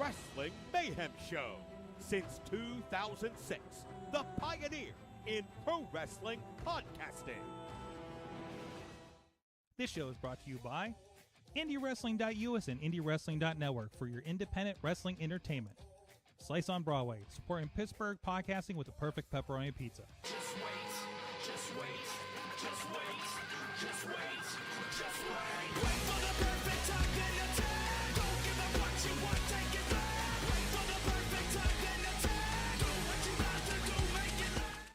Wrestling Mayhem Show. Since 2006, the pioneer in pro wrestling podcasting. This show is brought to you by IndyWrestling.us and IndyWrestling.Network for your independent wrestling entertainment. Slice on Broadway, supporting Pittsburgh podcasting with the perfect pepperoni pizza. Just wait, just wait, just wait, just wait, just wait. Wait for the perfect time, then attack. Don't give up what you want, take it back. Wait for the perfect time, then attack. Do what you got to do, make it last.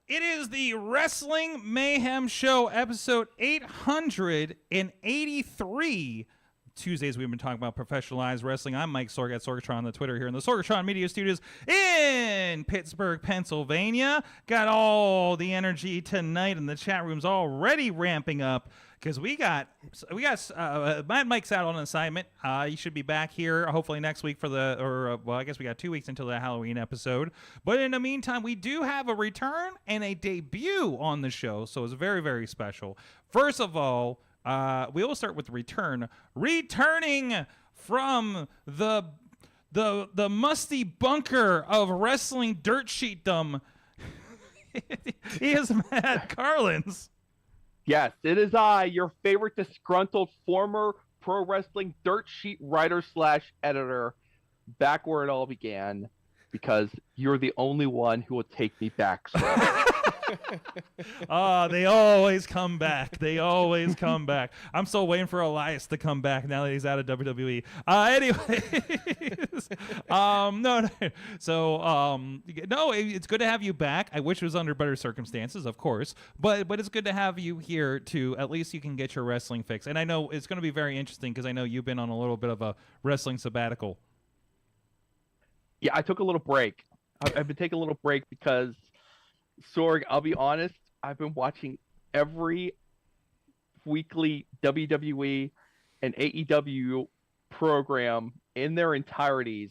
It is the Wrestling Mayhem Show, episode 883. Tuesdays, we've been talking about professionalized wrestling. I'm Mike Sorg at Sorgatron on the Twitter here in the Sorgatron Media Studios in Pittsburgh, Pennsylvania. Got all the energy tonight, and the chat room's already ramping up because we got Mike's out on assignment. He should be back here hopefully next week for I guess we got 2 weeks until the Halloween episode. But in the meantime, we do have a return and a debut on the show, so it's very, very special. First of all, we will start with returning from the musty bunker of wrestling dirt sheetdom. He is Matt Carlins. Yes, it is I, your favorite disgruntled former pro wrestling dirt sheet writer / editor, back where it all began, because you're the only one who will take me back. They always come back. They always come back. I'm still waiting for Elias to come back now that he's out of WWE. Anyways, no. So, no, it's good to have you back. I wish it was under better circumstances, of course, but it's good to have you here to at least you can get your wrestling fix. And I know it's going to be very interesting because I know you've been on a little bit of a wrestling sabbatical. Yeah, I took a little break. I've been taking a little break because, Sorg, I'll be honest, I've been watching every weekly WWE and AEW program in their entireties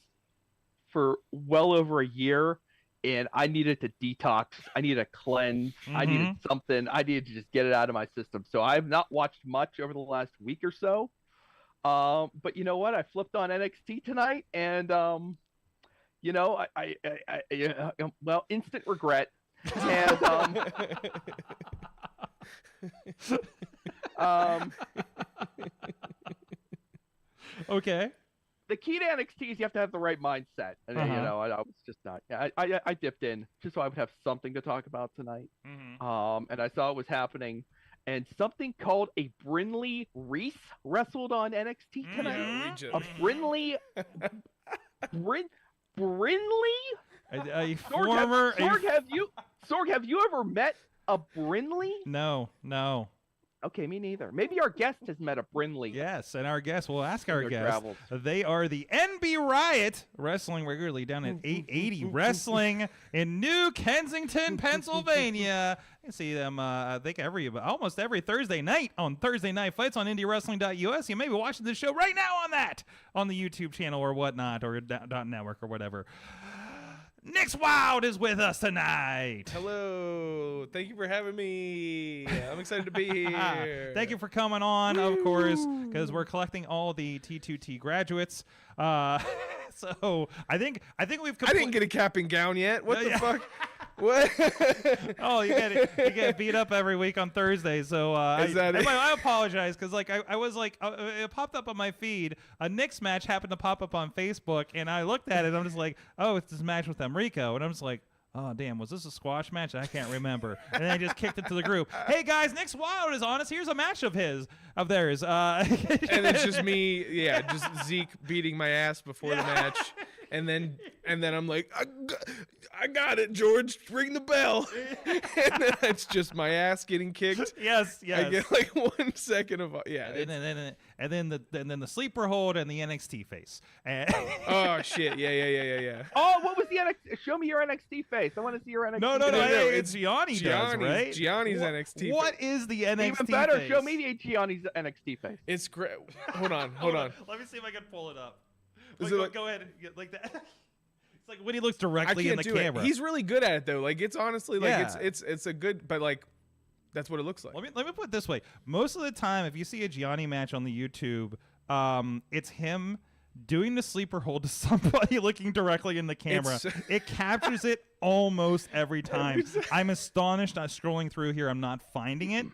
for well over a year, and I needed to detox. I needed a cleanse. Mm-hmm. I needed something. I needed to just get it out of my system. So I have not watched much over the last week or so. But you know what? I flipped on NXT tonight, and well, instant regret. And Okay. The key to NXT is you have to have the right mindset, and I was just not. I dipped in just so I would have something to talk about tonight. Mm-hmm. And I saw it was happening, and something called a Brindley Reese wrestled on NXT tonight. Yeah, a Brindley, Brindley. A former. Sorg, have you ever met a Brindley? No. Okay, me neither. Maybe our guest has met a Brindley. Yes, and our guest, we'll ask our guest. Travels. They are the Enby Riot, wrestling regularly down at 880 Wrestling in New Kensington, Pennsylvania. You can see them, I think, almost every Thursday night on Thursday Night Fights on IndyWrestling.us. You may be watching this show right now on the YouTube channel or whatnot, or .network or whatever. Nix Wilde is with us tonight. Hello. Thank you for having me. I'm excited to be here. Thank you for coming on, of course, because we're collecting all the T2T graduates. So I think we've. I didn't get a cap and gown yet. What the fuck? What? Oh, you get beat up every week on Thursday. So I apologize because I was like it popped up on my feed. A Knicks match happened to pop up on Facebook, and I looked at it. And I'm just like, oh, it's this match with Enrico, and I'm just like, oh, damn, was this a squash match? I can't remember. And then I just kicked it to the group. Hey, guys, Nix Wilde is on us. Here's a match of theirs. And it's just me, just Zeke beating my ass before the match. And then I'm like, I got it, George. Ring the bell. And then it's just my ass getting kicked. Yes. I get like 1 second of And then the sleeper hold and the NXT face. Oh shit! Yeah. Oh, what was the NXT? Show me your NXT face. I want to see your NXT. No. It's Gianni does, right? Gianni's NXT. What is the NXT Even better, face? show me Gianni's NXT face. It's great. Hold on. Let me see if I can pull it up. Go ahead and get like that. It's like when he looks directly in the camera. He's really good at it though. Like it's honestly like it's a good, but like that's what it looks like. Let me put it this way. Most of the time, if you see a Gianni match on the YouTube, it's him doing the sleeper hold to somebody looking directly in the camera. It captures it almost every time. I'm astonished. I'm scrolling through here. I'm not finding it,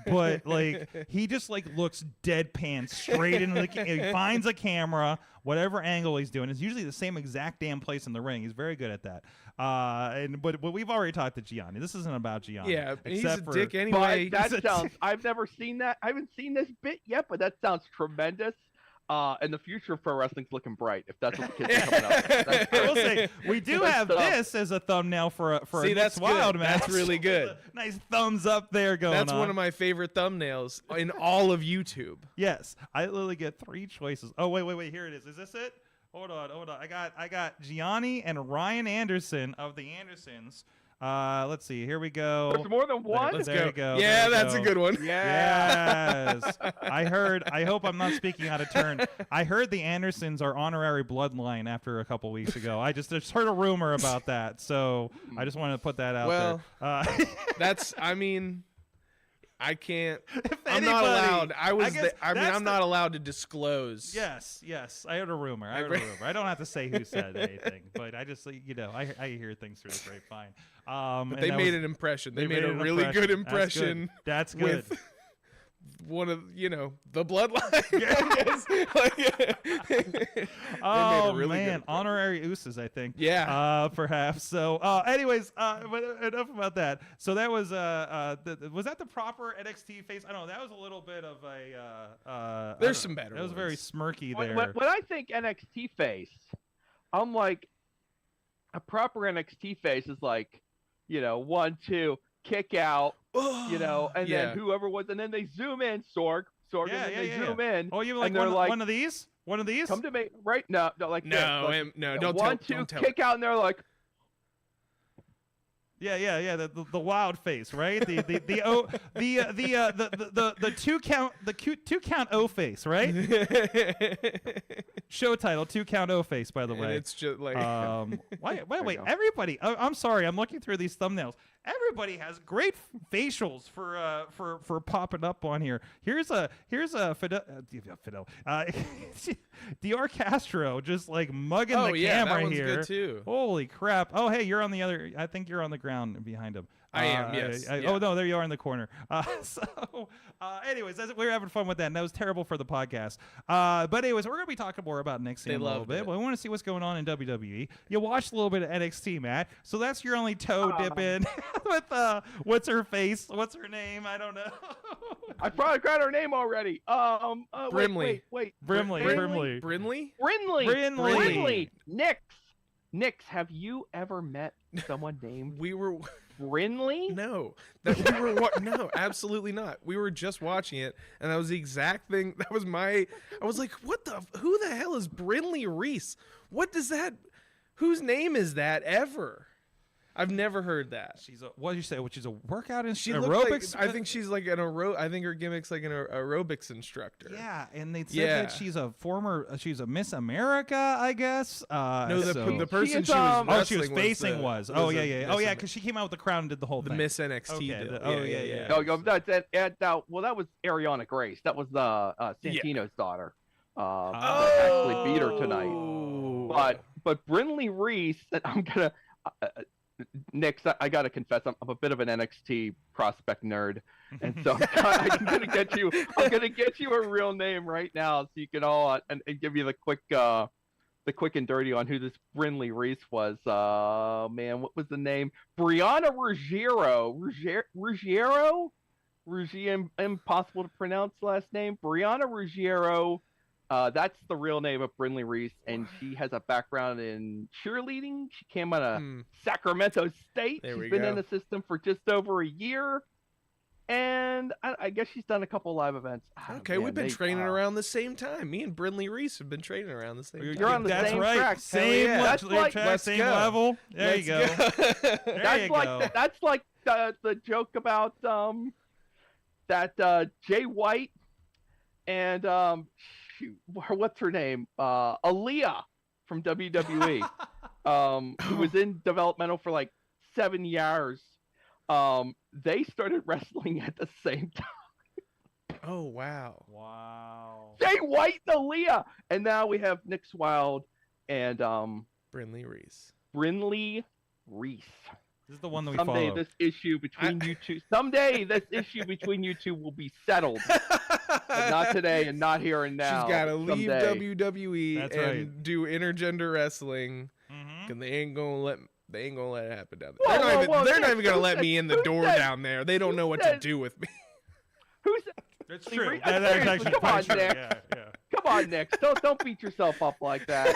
but like he just like looks deadpan straight into the. He finds a camera, whatever angle he's doing. It's usually the same exact damn place in the ring. He's very good at that. But we've already talked to Gianni. This isn't about Gianni. Yeah, he's a for, dick anyway. But that sounds. I've never seen that. I haven't seen this bit yet, but that sounds tremendous. And the future of pro wrestling's looking bright if that's what the kids are coming up with. I will say we do have this as a thumbnail for a Nix Wilde match. That's really good. Nice thumbs up there going on. That's one of my favorite thumbnails in all of YouTube. Yes, I literally get 3 choices. Oh wait, here it is. Is this it? Hold on. I got Gianni and Ryan Anderson of the Andersons. Let's see. Here we go. There's more than one. There you go. Yeah, there that's go. a good one. Yes. I hope I'm not speaking out of turn. I heard the Andersons are honorary bloodline after a couple weeks ago. I just heard a rumor about that. So I just wanted to put that out there. I mean, I can't. I'm not allowed. I'm not allowed to disclose. Yes. I heard a rumor. I don't have to say who said anything, but I just, I hear things through the grapevine. But they made an impression. They made a really good impression. That's good. With one of the bloodline. Oh man, honorary Usos, I think. Yeah. Perhaps. So, anyways, but enough about that. So that was was that the proper NXT face? I don't know. That was a little bit of a. There's some better. That was very smirky there. When I think NXT face, I'm like, a proper NXT face is like, 1, 2, kick out. And then whoever was, and then they zoom in, Sorg, and then they zoom in. Oh, you like one of these? One of these? Come to me right now. No, like no, this, like, no, don't 1, tell, 2, don't kick out, and they're like, yeah. The wild face, right? The 2 count O face, right? Show title 2 count O face, by the way. And it's just like wait. Everybody, I'm sorry. I'm looking through these thumbnails. Everybody has great facials for popping up on here. Here's a Fidel, Dior Castro just like mugging the camera that one's here. Good too. Holy crap! Oh hey, you're on the other. I think you're on the ground behind him. I am, yes. Oh no, there you are in the corner. Anyways, we were having fun with that, and that was terrible for the podcast. But anyways, we're gonna be talking more about Nix in a little bit. But we want to see what's going on in WWE. You watched a little bit of NXT, Matt. So that's your only toe dip in with what's her face? What's her name? I don't know. I probably got her name already. Brimley. Wait. Brinley. Nix, have you ever met someone named We were Brinley? No, no, absolutely not. We were just watching it, and that was the exact thing. That was I was like, who the hell is Brinley Reese? What does that? Whose name is that ever? I've never heard that. What did you say? She's a workout instructor. Aerobics. I think she's like I think her gimmick's like an aerobics instructor. Yeah, and they said that she's a Miss America, I guess. No, the person she was facing was. Oh yeah, because she came out with the crown and did the whole thing. The Miss NXT. Okay, that was Ariana Grace. That was the Santino's daughter. Actually beat her tonight. But Brinley Reese, I'm gonna. Nix, I gotta confess, I'm a bit of an NXT prospect nerd, and so I'm gonna get you a real name right now, so you can all and give you the quick and dirty on who this Brinley Reese was. Man, what was the name? Brianna Ruggiero. Impossible to pronounce last name. Brianna Ruggiero. That's the real name of Brinley Reese, and she has a background in cheerleading. She came out of Sacramento State. She's been in the system for just over a year, and I guess she's done a couple live events. Okay, we've been training around the same time. Me and Brinley Reese have been training around the same time. You're on the same track. Same level. There you go. That's like the joke about that Jay White and what's her name? Aaliyah from WWE, who was in developmental for like 7 years. They started wrestling at the same time. Oh wow! Jay White and Aaliyah. And now we have Nix Wilde and Brinley Reese. Brinley Reese. This is the one that we Someday follow. this issue between you two. Someday this issue between you two will be settled. But not today and not here and now. She's got to leave someday. WWE That's and right. do intergender wrestling, Mhm. and they ain't gonna let it happen down Whoa, there. whoa, They're not whoa, even gonna who let said- me in the who door said- down there. They don't know what to said- do with me. Who's It's Seriously, true. That's seriously, actually come quite on, true. Nick. Yeah. Come on, Nick. Don't beat yourself up like that.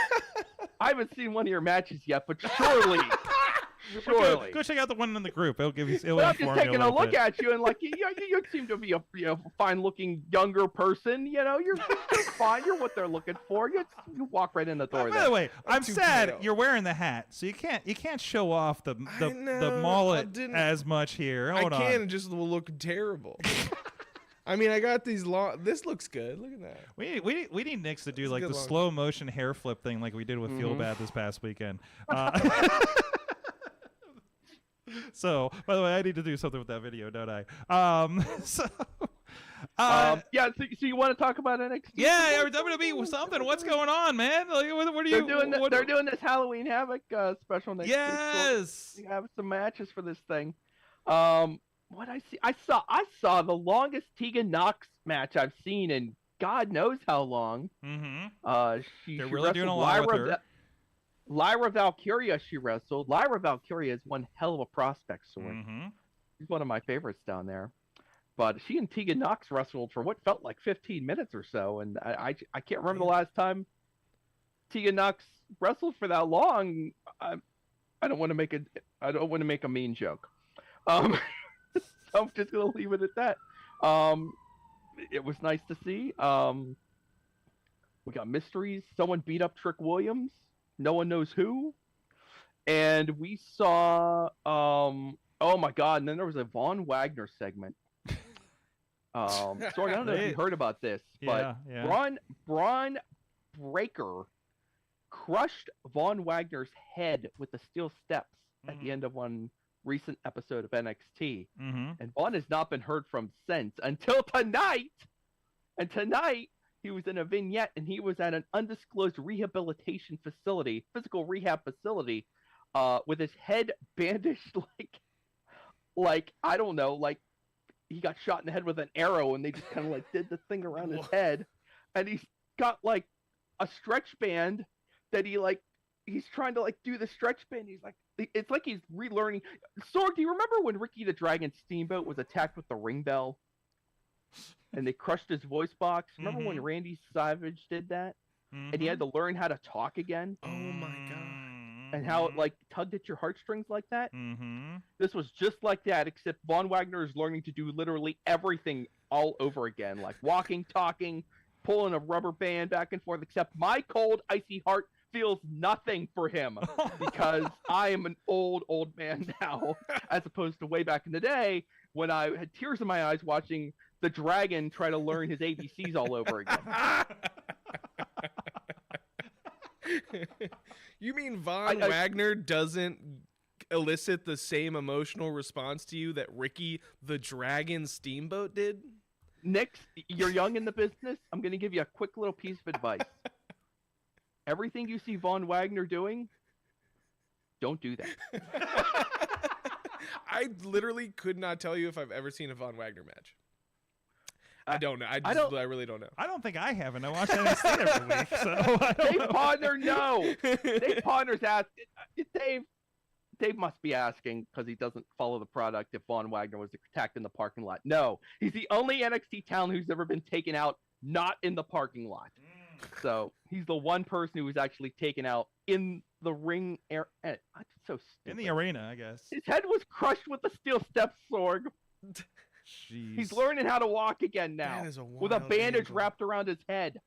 I haven't seen one of your matches yet, but surely. Go check out the one in the group. It'll give you. It'll But I'm just inform you taking a little look bit. at you and like you seem to be a fine-looking younger person. You know, you're fine. You're what they're looking for. You walk right in the door. By the way, I'm 2.0. sad you're wearing the hat, so you can't show off the know, I mullet didn't- as much here. I Hold on. can, it just will look terrible. I mean, I got these long. This looks good. Look at that. We need Nix to do It's a like good the long- slow motion hair flip thing like we did with Feel Mhm. Bad this past weekend. So, by the way, I need to do something with that video, don't I? Yeah. So you want to talk about NXT? Yeah, or WWE with something. What's going on, man? Like, what are you? They're doing this Halloween Havoc special next week. Yes. So we have some matches for this thing. What I saw the longest Tegan Knox match I've seen in God knows how long. Mm-hmm. She They're she really doing a wrestled lot with her. Lyra Valkyria she wrestled. Lyra Valkyria is one hell of a prospect, Sword. Mm-hmm. She's one of my favorites down there. But she and Tegan Knox wrestled for what felt like 15 minutes or so, and I can't remember the last time Tegan Knox wrestled for that long. I don't want to make a mean joke. So I'm just gonna leave it at that. It was nice to see. We got mysteries. Someone beat up Trick Williams. No one knows who. And we saw oh my god, and then there was a Von Wagner segment. Sorry, I don't know if you heard about this, but Yeah. Braun Breaker crushed Von Wagner's head with the steel steps at the end of one recent episode of NXT. Mm-hmm. And Vaughn has not been heard from since until tonight. And tonight, he was in a vignette and he was at an undisclosed rehabilitation facility, physical rehab facility, with his head bandaged like I don't know, like he got shot in the head with an arrow and they just kind of like did the thing around his head. And he's got like a stretch band that he's trying to like do the stretch band. He's like, it's like he's relearning. Sorg, do you remember when Ricky the Dragon Steamboat was attacked with the ring bell and they crushed his voice box? Remember when Randy Savage did that? Mm-hmm. And he had to learn how to talk again? Oh my god. And how it like tugged at your heartstrings like that? Mm-hmm. This was just like that, except Von Wagner is learning to do literally everything all over again, like walking, talking, pulling a rubber band back and forth, except my cold, icy heart feels nothing for him because I am an old man now, as opposed to way back in the day when I had tears in my eyes watching the Dragon try to learn his ABCs all over again. You mean Von Wagner doesn't elicit the same emotional response to you that Ricky the Dragon Steamboat did? Nix, you're young in the business. I'm going to give you a quick little piece of advice. Everything you see Von Wagner doing, don't do that. I literally could not tell you if I've ever seen a Von Wagner match. I don't know. I really don't know. I don't think I have, and I watch NXT every week, so I don't Dave know. Podner, no. Dave Podner's asking. Dave must be asking because he doesn't follow the product if Von Wagner was attacked in the parking lot. No, he's the only NXT talent who's ever been taken out not in the parking lot. So he's the one person who was actually taken out in the ring air. That's so stupid. In the arena, I guess. His head was crushed with the steel steps, Sorg. Jeez. He's learning how to walk again now That is a with a wild bandage angle. wrapped around his head,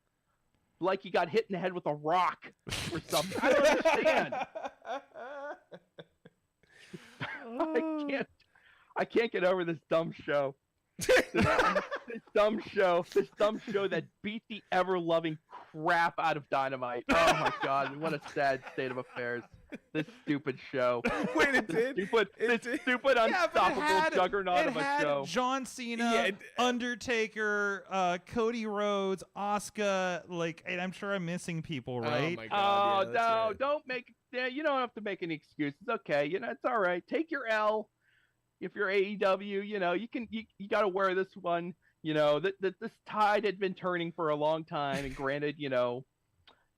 like he got hit in the head with a rock or something. I don't understand. I can't get over this dumb show. This dumb show that beat the ever-loving crap out of Dynamite. Oh my god, what a sad state of affairs. This stupid show. Wait, it did. Stupid, It this did. stupid, unstoppable juggernaut of a show. John Cena, Yeah, Undertaker, Cody Rhodes, Asuka, and I'm sure I'm missing people, right? Oh my Oh God. Yeah, that's no! right. Don't make. Yeah, you don't have to make any excuses. Okay, it's all right. Take your L. If you're AEW, you got to wear this one. This tide had been turning for a long time, and granted,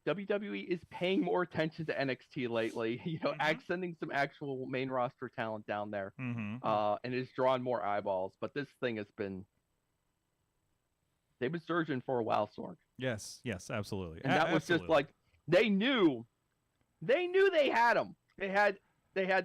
WWE is paying more attention to NXT lately. Sending some actual main roster talent down there, Mm-hmm. and it's drawn more eyeballs. But this thing has been. They've been surging for a while, Sorg. Yes, absolutely. And that was just Absolutely. like they knew they had them. They had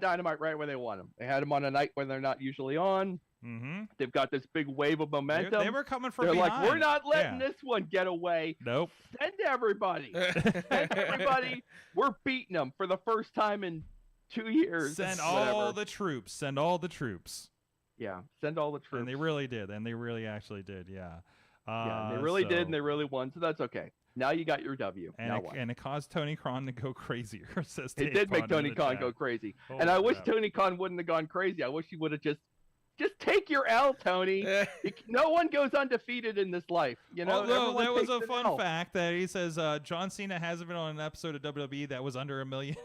Dynamite right where they want them. They had them on a night when they're not usually on. Mm-hmm. They've got this big wave of momentum. They were coming from They're behind. like, we're not letting Yeah. this one get away. Nope. Send everybody. Send everybody. We're beating them for the first time in 2 years. Send Whatever. all the troops. Send all the troops. Yeah, send all the troops. And they really did. And they really actually did. Yeah. Yeah, they really did, and so- they really won. So that's okay. Now you got your W. And now it, what? and it caused Tony Khan to go crazier. Says It Dave did make Pond in Tony the Khan chat. go crazy. Holy And I wish crap. Tony Khan wouldn't have gone crazy. I wish he would have just take your L, Tony. No one goes undefeated in this life. Although everyone there was takes a an fun L. fact that he says John Cena hasn't been on an episode of WWE that was under 1 million.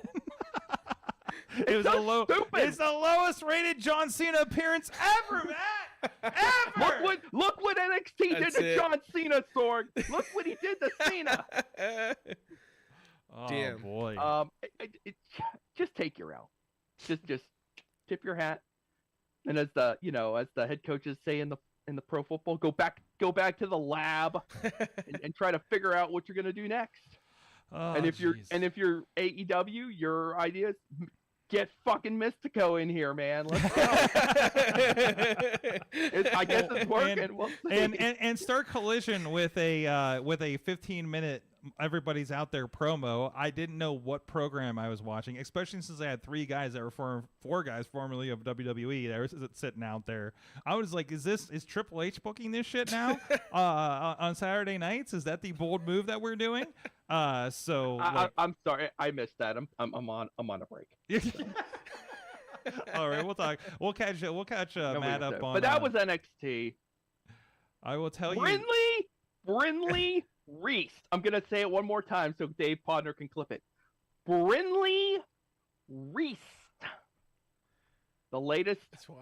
It was so stupid. It's the lowest rated John Cena appearance ever, Matt. Ever. Look what NXT did That's to it. John Cena, Sorg. Look what he did to Cena. Oh Damn. boy. Just take your L. Just tip your hat. And as the head coaches say in the pro football, go back to the lab and try to figure out what you're gonna do next. Oh, and if you're jeez. AEW, your idea is get fucking Mystico in here, man. Let's go. I guess it's working. We'll see. and start Collision with a 15-minute everybody's out there promo. I didn't know what program I was watching, especially since I had four guys formerly of WWE that were sitting out there. I was like, is Triple H booking this shit now on Saturday nights? Is that the bold move that we're doing? I'm sorry, I missed that. I'm on a break. All right, we'll talk. We'll catch Matt up on. But that was NXT. I will tell you. Brinley Reese. I'm gonna say it one more time so Dave Podner can clip it. Brinley Reese. The latest It's wild.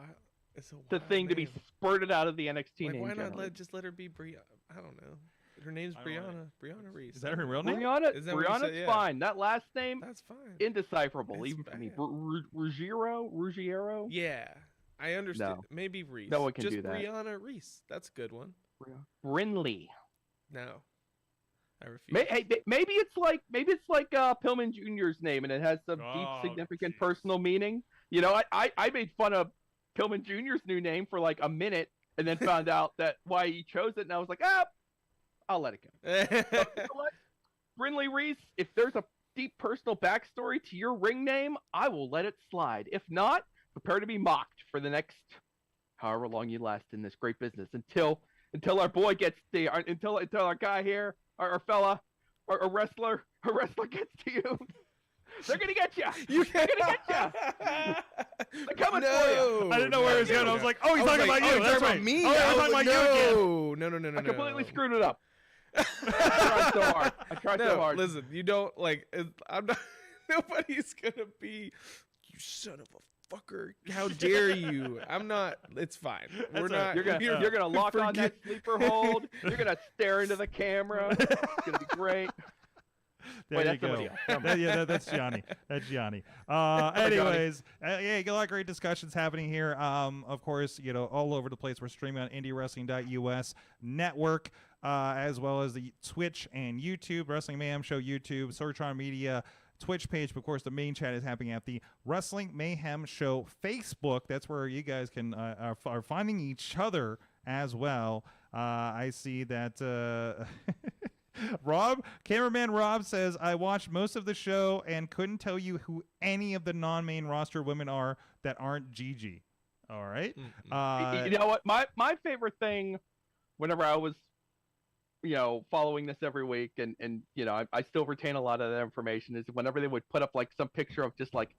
It's a the wild thing to be name. spurted out of the NXT Like, name. why not generally. just let her be Brianna? I don't know. Her name's I don't know. Brianna Reese. Is that her real name? Brianna, Is that what you Brianna's said? Yeah. fine. That last name, That's fine. indecipherable, It's even for me. bad. Ruggiero? Yeah, I understand. No. Maybe Reese. No one can just do that. Brianna Reese. That's a good one. Brinley. No, I refuse. Maybe it's like Pillman Jr.'s name, and it has some Oh, deep, significant jeez. personal meaning. I made fun of Pillman Jr.'s new name for like a minute, and then found out that why he chose it, and I was like, I'll let it go. But you know what? Brinley Reese, if there's a deep personal backstory to your ring name, I will let it slide. If not, prepare to be mocked for the next however long you last in this great business until our boy gets until our guy here, our fella, our wrestler gets to you. They're gonna get you. They're gonna get you. They're coming for you. I didn't know where he was going. I was like, oh, he's talking about you. That's right. Me. Oh, he's talking about you again. No. I completely screwed it up. I tried so hard. so hard. Listen, you don't like. I'm not. Nobody's gonna be. You son of a fucker! How dare you? I'm not. It's fine. We're That's not. You're gonna lock on that forgive- sleeper hold. You're gonna stare into the camera. It's gonna be great. There Wait, you that's somebody go. else. Never mind. That's Gianni. That's Gianni. Anyways, yeah, a lot of great discussions happening here. Of course, all over the place. We're streaming on IndyWrestling.us network, as well as the Twitch and YouTube, Wrestling Mayhem Show YouTube, Sorgatron Media Twitch page. But of course, the main chat is happening at the Wrestling Mayhem Show Facebook. That's where you guys can are finding each as well. I see that. Cameraman Rob says, I watched most of the show and couldn't tell you who any of the non-main roster women are that aren't Gigi. All right. You know what? My favorite thing, whenever I was following this every week, and I still retain a lot of that information, is whenever they would put up like some picture of just like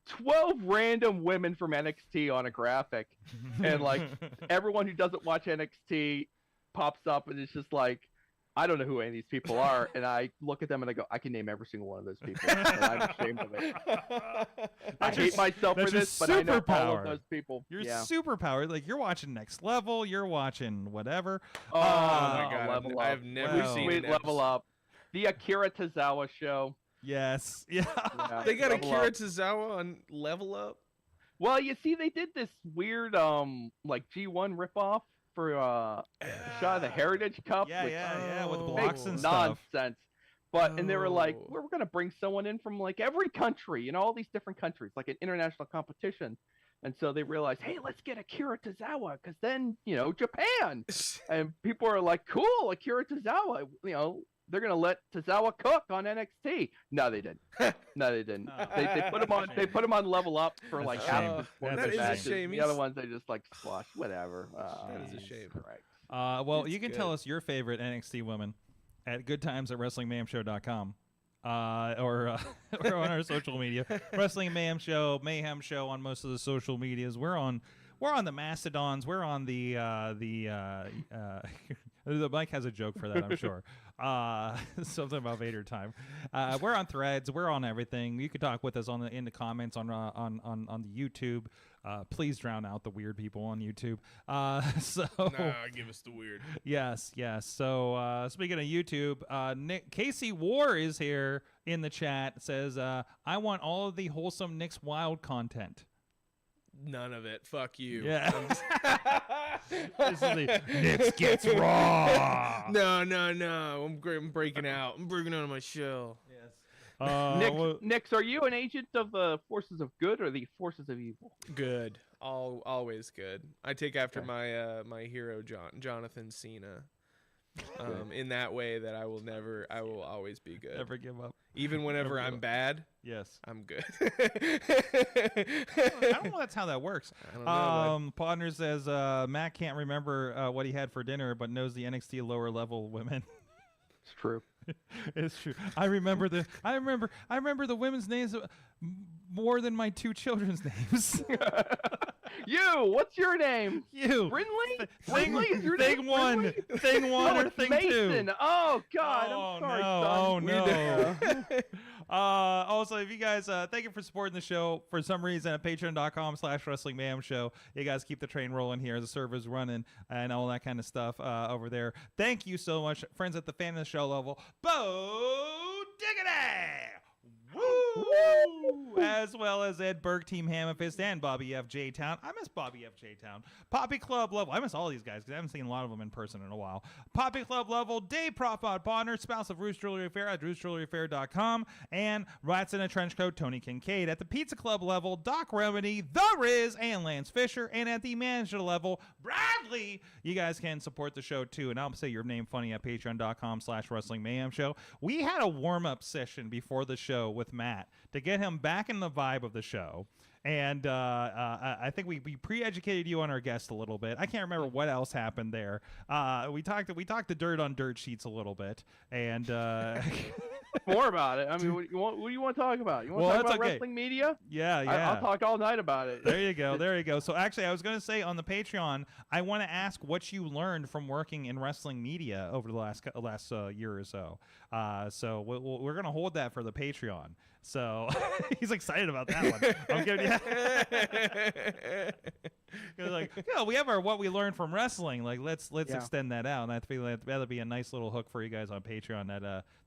12 random women from NXT on a graphic, and like everyone who doesn't watch NXT pops up, and it's just like, I don't know who any of these people are, and I look at them and I go, I can name every single one of those people, and I'm ashamed of it. I hate myself for this, but I know all of those people. Your superpower, like you're watching Next Level, you're watching whatever. Oh my God, Level Up. I've never seen Sweet an Level Up. The Akira Tozawa show. Yes, yeah. They got Level Akira Up. Tozawa on Level Up. Well, you see, they did this weird like G1 ripoff for shot of the Heritage Cup. Yeah, which with Oh. blocks and makes stuff. nonsense. And they were like, Oh. we're going to bring someone in from like every country, all these different countries, like an international competition. And so they realized, hey, let's get Akira Tozawa, because then, Japan. And people are like, cool, Akira Tozawa, they're going to let Tozawa cook on NXT. No, they didn't. No, they didn't. Oh. They put him on. They put him on Level Up for like That's a half shame. of the That is a matches. shame. The other ones they just like squash, whatever. That is a shame. Correct. Well, It's you can good. tell us your favorite NXT woman at goodtimes@wrestlingmayhemshow.com. Or on our social media, Wrestling Mayhem Show, Mayhem Show on most of the social medias. We're on the Mastodons. We're on the Mike has a joke for that, I'm sure. Something about Vader time. We're on Threads. We're on everything. You can talk with us in the comments on the YouTube. Please drown out the weird people on YouTube. Give us the weird. Yes. So speaking of YouTube, Casey War is here in the chat. Says, I want all of the wholesome Nix Wilde content. None of it. Fuck you. Yeah. This is the Nix gets raw. No. I'm breaking out. I'm breaking out of my shell. Yes. Nix, are you an agent of the forces of good or the forces of evil? Good. Always good. I take after my my hero Jonathan Cena. In that way that I will always be good. Never give up. Even whenever Never give I'm up. bad, Yes. I'm good. I don't know that's how that works. I don't know, Podner says Matt can't remember what he had for dinner, but knows the NXT lower level women. It's true. It's true. I remember the women's names more than my two children's names. What's your name? You. Brindley? Thing, Brindley is your thing name? one. Brindley? Thing one Oh, or it's thing Mason. two. Oh God, Oh, I'm sorry, no. son. Oh, no. Also, if you guys, thank you for supporting the show. For some reason, at patreon.com/Wrestling Mayhem Show, you guys keep the train rolling here. The server's running and all that kind of stuff over there. Thank you so much, friends at the fan of the show level. Bo Diggity! Woo! As well as Ed Berg, Team Hammerfist, and Bobby F. J. Town. I miss Bobby F. J. Town. Poppy Club level. I miss all these guys because I haven't seen a lot of them in person in a while. Poppy Club level. Dave Profod Bonner, spouse of Roost Jewelry Affair at roostjewelryaffair.com. And Rats in a Trench Coat, Tony Kincaid. At the Pizza Club level, Doc Remedy, The Riz, and Lance Fisher. And at the manager level, Bradley. You guys can support the show too. And I'll say your name funny at patreon.com/Wrestling Mayhem Show. We had a warm-up session before the show with Matt to get him back in the vibe of the show. And I think we pre-educated you on our guest a little bit. I can't remember what else happened there. We talked the dirt on dirt sheets a little bit, and More about it. I mean, what do you want to talk about? You want to talk about wrestling media? Yeah. I'll talk all night about it. There you go. So actually, I was going to say on the Patreon, I want to ask what you learned from working in wrestling media over the last year or so. So we're going to hold that for the Patreon. So he's excited about that one. I'm giving you. Like, we have our what we learned from wrestling. Like, let's extend that out. And I feel like that'll be a nice little hook for you guys on Patreon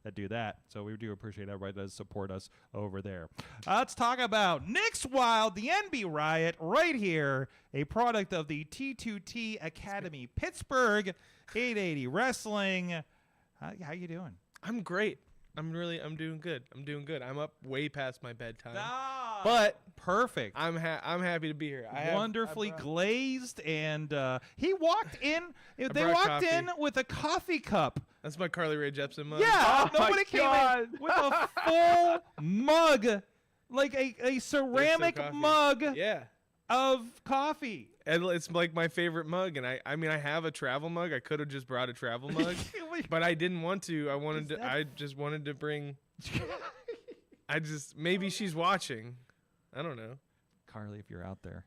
that do that. So we do appreciate everybody that does support us over there. Let's talk about Nix Wilde, the Enby Riot, right here, a product of the T2T Academy, Pittsburgh, 880 Wrestling. How you doing? I'm great. I'm doing good. I'm up way past my bedtime. But perfect. I'm happy to be here. Wonderfully glazed, and he walked in. They brought walked coffee. in with a coffee cup. That's my Carly Rae Jepsen mug. Yeah, Oh nobody my came God. in with a full mug, like a ceramic coffee. mug Yeah. of coffee. And it's like my favorite mug, and I mean I have a travel mug. I could have just brought a travel mug, but I didn't want to. I just wanted to bring. Maybe she's watching. I don't know. Carly, if you're out there,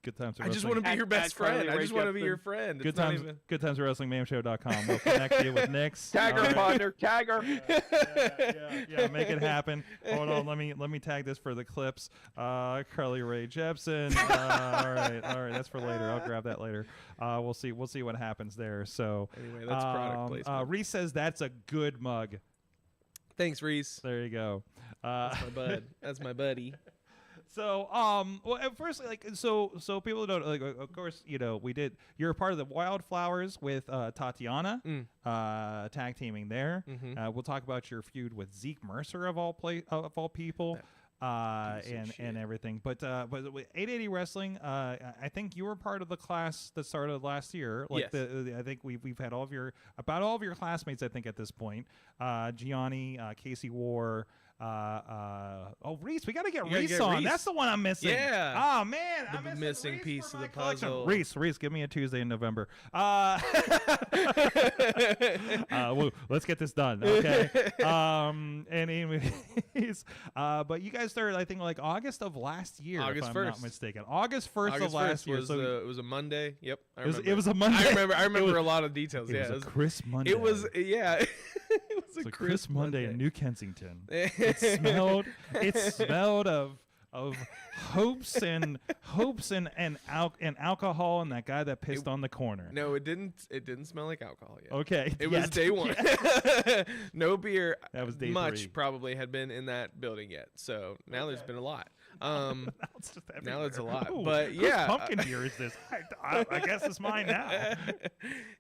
good times. I just want to be your best friend. I just want to be your friend. Good times. Good times at WrestlingMayhemShow.com. We'll connect you with Nix. Tag her, partner. Tag her. Yeah, make it happen. Hold on, let me tag this for the clips. Carly Rae Jepsen. All right, that's for later. I'll grab that later. We'll see what happens there. So anyway, that's product placement. Reese says that's a good mug. Thanks, Reese. There you go. That's my bud. That's my buddy. So, well, at first, like, so people don't, like, of course, you're a part of the Wildflowers with Tatiana, tag teaming there. Mm-hmm. We'll talk about your feud with Zeke Mercer of all people, and everything. But with 880 Wrestling, I think you were part of the class that started last year. Like, yes. I think we've had all of your classmates. I think at this point, Gianni, Casey War. Reese, we gotta get Reese on. Reese. That's the one I'm missing. Yeah. Oh man, I'm the missing missing Reese piece for of my the collection. puzzle. Reese, give me a Tuesday in November. Let's get this done, okay? Anyways, but you guys started, I think, like August of last year, August if I'm 1st. not mistaken. August 1st of last year. Was, it was a Monday. Yep, I remember. It was a Monday. I remember a lot of details. It was a Chris Monday. It was it was It's a a Chris Monday in Monday. New Kensington. It smelled of hopes and alcohol and that guy that pissed on the corner. No, it didn't smell like alcohol yet. Okay. It was day one. No beer. That was day much 3. probably had been in that building yet. So now there's been a lot. Now it's a lot. Ooh, but whose yeah, pumpkin beer is this? I guess it's mine now.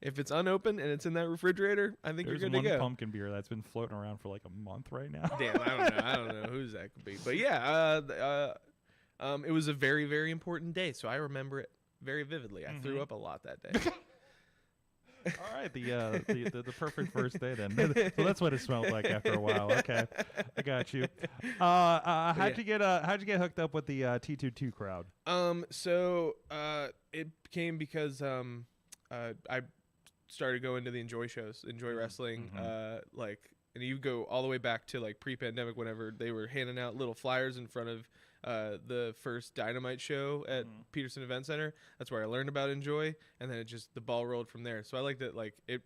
if it's unopened and it's in that refrigerator, I think There's you're good one to go. pumpkin beer that's been floating around for like a month right now. Damn, I don't know whose that could be. But yeah, it was a very, very important day, so I remember it very vividly. I threw up a lot that day. All right, the perfect first day then. So that's what it smelled like after a while. Okay, I got you. How'd you get hooked up with the T22 crowd? So it came because I started going to the Enjoy shows, Enjoy Wrestling, and you go all the way back to like pre-pandemic whenever they were handing out little flyers in front of the first Dynamite show at Peterson Event Center. That's where I learned about Enjoy, and then the ball rolled from there. So I liked it, like it,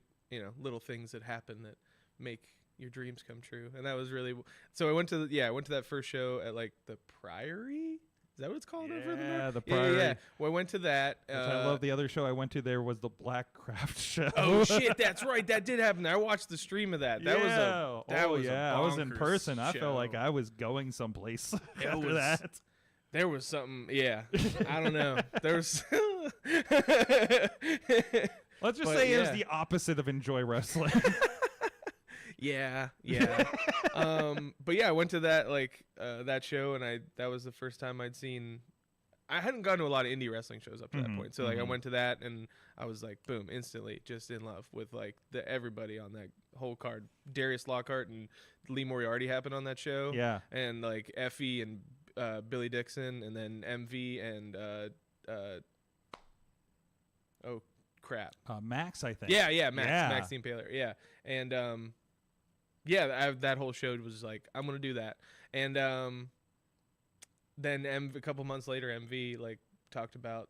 little things that happen that make your dreams come true, and that was really. So I went to that first show at like the Priory. Is that what it's called? Over Yeah, the Yeah. Priory. Well, I went to that. Which I love. The other show I went to there was the Black Craft show. Oh shit, that's right. That did happen. I watched the stream of that. That was a I was in bonkers person. I felt like show. I was going someplace It after was- that. There was something. Yeah, I don't know. There was. Let's just But say it was yeah. the opposite of Enjoy Wrestling. Yeah. But yeah, I went to that that show, and that was the first time I'd seen. I hadn't gone to a lot of indie wrestling shows up to that point, so like I went to that, and I was like, boom, instantly just in love with like everybody on that whole card. Darius Lockhart and Lee Moriarty happened on that show. Yeah. and like Effie and Billy Dixon, and then MV and oh crap, Max, I think. yeah, Max, Yeah. Maxine Paler, yeah, and that whole show was like, I'm gonna do that, and then a couple months later, MV like talked about.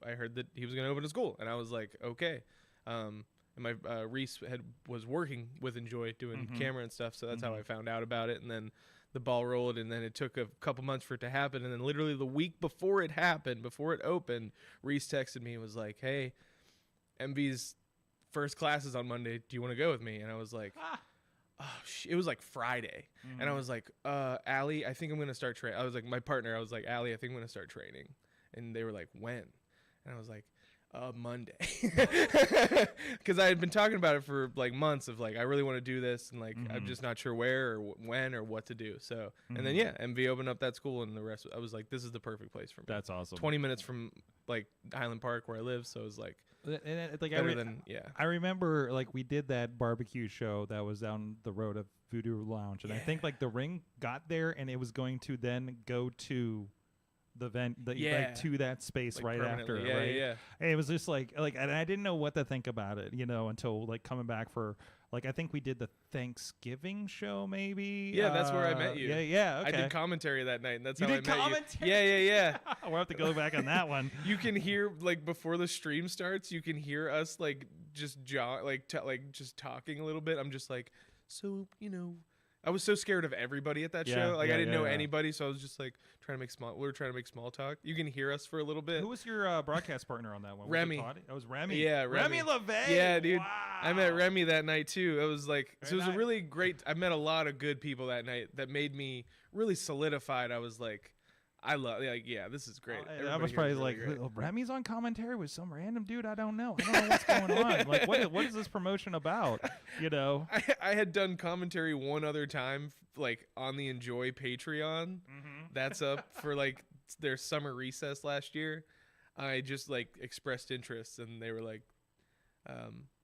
I heard that he was gonna open a school, and I was like, okay. And my Reese was working with Enjoy doing camera and stuff, so that's how I found out about it. And then the ball rolled, and then it took a couple months for it to happen. And then literally the week before it happened, before it opened, Reese texted me and was like, "Hey, MV's first class is on Monday. Do you want to go with me?" And I was like, it was like Friday, and I was like, Allie, I think I'm gonna start training. I was like, my partner, I was like, Allie, I think I'm gonna start training, and they were like, when? And I was like, Monday, because I had been talking about it for like months of like, I really want to do this, and like I'm just not sure where or when or what to do. So and then MV opened up that school, and the rest, I was like, this is the perfect place for me. That's awesome. 20 minutes from like Highland Park where I live, so it was like Like better than I remember like we did that barbecue show that was down the road of Voodoo Lounge, and I think like the ring got there, and it was going to then go to like to that space Like right after, permanently. right? Yeah. And it was just like, and I didn't know what to think about it, until like coming back for, like, I think we did the Thanksgiving show, maybe. Yeah, that's where I met you. Yeah. Okay. I did commentary that night, and that's You how did I met commentary? you. Yeah. We'll have to go back on that one. You can hear, like, before the stream starts, you can hear us like just just talking a little bit. I'm just like, so I was so scared of everybody at that show. Like, I didn't know anybody, so I was just like we were trying to make small talk. You can hear us for a little bit. Who was your broadcast partner on that one? Remy. Was it Remy. Yeah, Remy LeVay. Yeah, dude. Wow. I met Remy that night too. It was like, so it was Very a really great. I met a lot of good people that night that made me really solidified. I was like, this is great. I was probably like, Remy's on commentary with some random dude I don't know. I don't know what's going on. Like, what is this promotion about? I had done commentary one other time, like on the Enjoy Patreon. That's up for like their summer recess last year. I just like expressed interest, and they were like,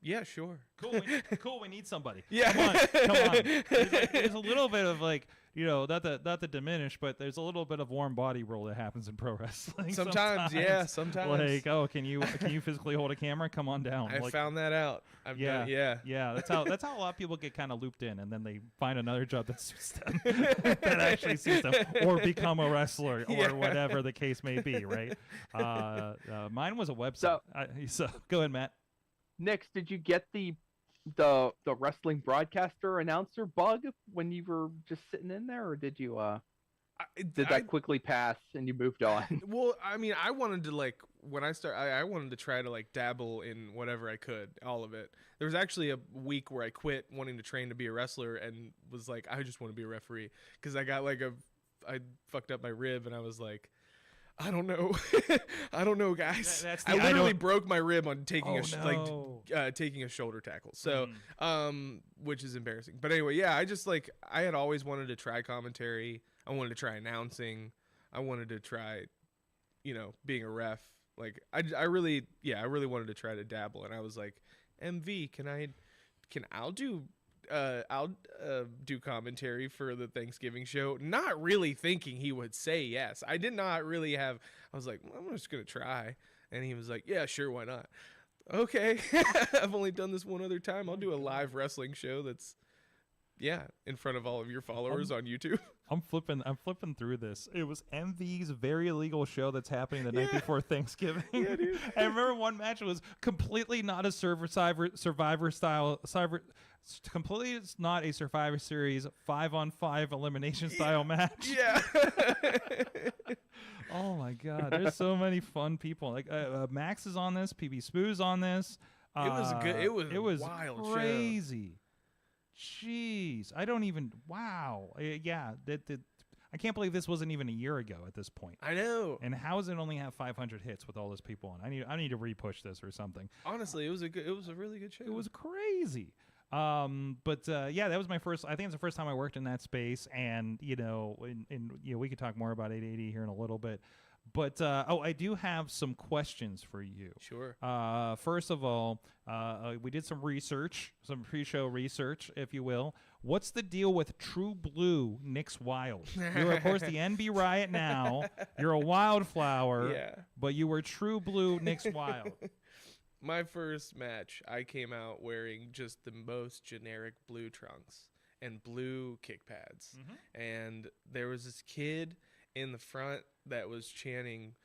yeah, sure. Cool. We need somebody. Yeah. Come on. There's a little bit of like, not to diminish, but there's a little bit of warm body roll that happens in pro wrestling. Sometimes. Like, oh, can you physically hold a camera? Come on down. I found that out. Yeah. That's how a lot of people get kind of looped in, and then they find another job that suits them, that actually suits them, or become a wrestler, or whatever the case may be. Right. Mine was a website. So go ahead, Matt. Nix, did you get the wrestling broadcaster announcer bug when you were just sitting in there, or did you did that quickly pass and you moved on? Well, I mean, I wanted to like when I started, I wanted to try to like dabble in whatever I could, all of it. There was actually a week where I quit wanting to train to be a wrestler and was like, I just want to be a referee because I got like I fucked up my rib and I was like, I don't know. I don't know, guys. I literally broke my rib on taking taking a shoulder tackle. So, which is embarrassing. But anyway, yeah, I had always wanted to try commentary. I wanted to try announcing. I wanted to try, being a ref. Like I really wanted to try to dabble. And I was like, MV, I'll do commentary for the Thanksgiving show, not really thinking he would say yes. I did not really have, I was like, well, I'm just going to try. And he was like, yeah, sure, why not? Okay. I've only done this one other time. I'll do a live wrestling show that's, in front of all of your followers on YouTube. I'm flipping through this. It was MV's very illegal show that's happening the night before Thanksgiving. Yeah, dude. I remember one match was completely not a Survivor style. Completely, it's not a Survivor Series 5-on-5 elimination style match. Yeah. Oh my God, there's so many fun people. Like Max is on this. PB Spoo's on this. It was good. It was a wild crazy. Jeez, I don't even. Wow. I can't believe this wasn't even a year ago at this point. I know. And how does it only have 500 hits with all those people on? I need to repush this or something. Honestly, it was a really good show. It was crazy. But that was my first. I think it's the first time I worked in that space, and we could talk more about 880 here in a little bit. But I do have some questions for you. Sure. First of all, we did some research, some pre-show research, if you will. What's the deal with True Blue Nix Wilde? You're, of course, the Enby Riot now. You're a wildflower, but you were True Blue Nix Wilde. My first match, I came out wearing just the most generic blue trunks and blue kick pads. And there was this kid in the front that was chanting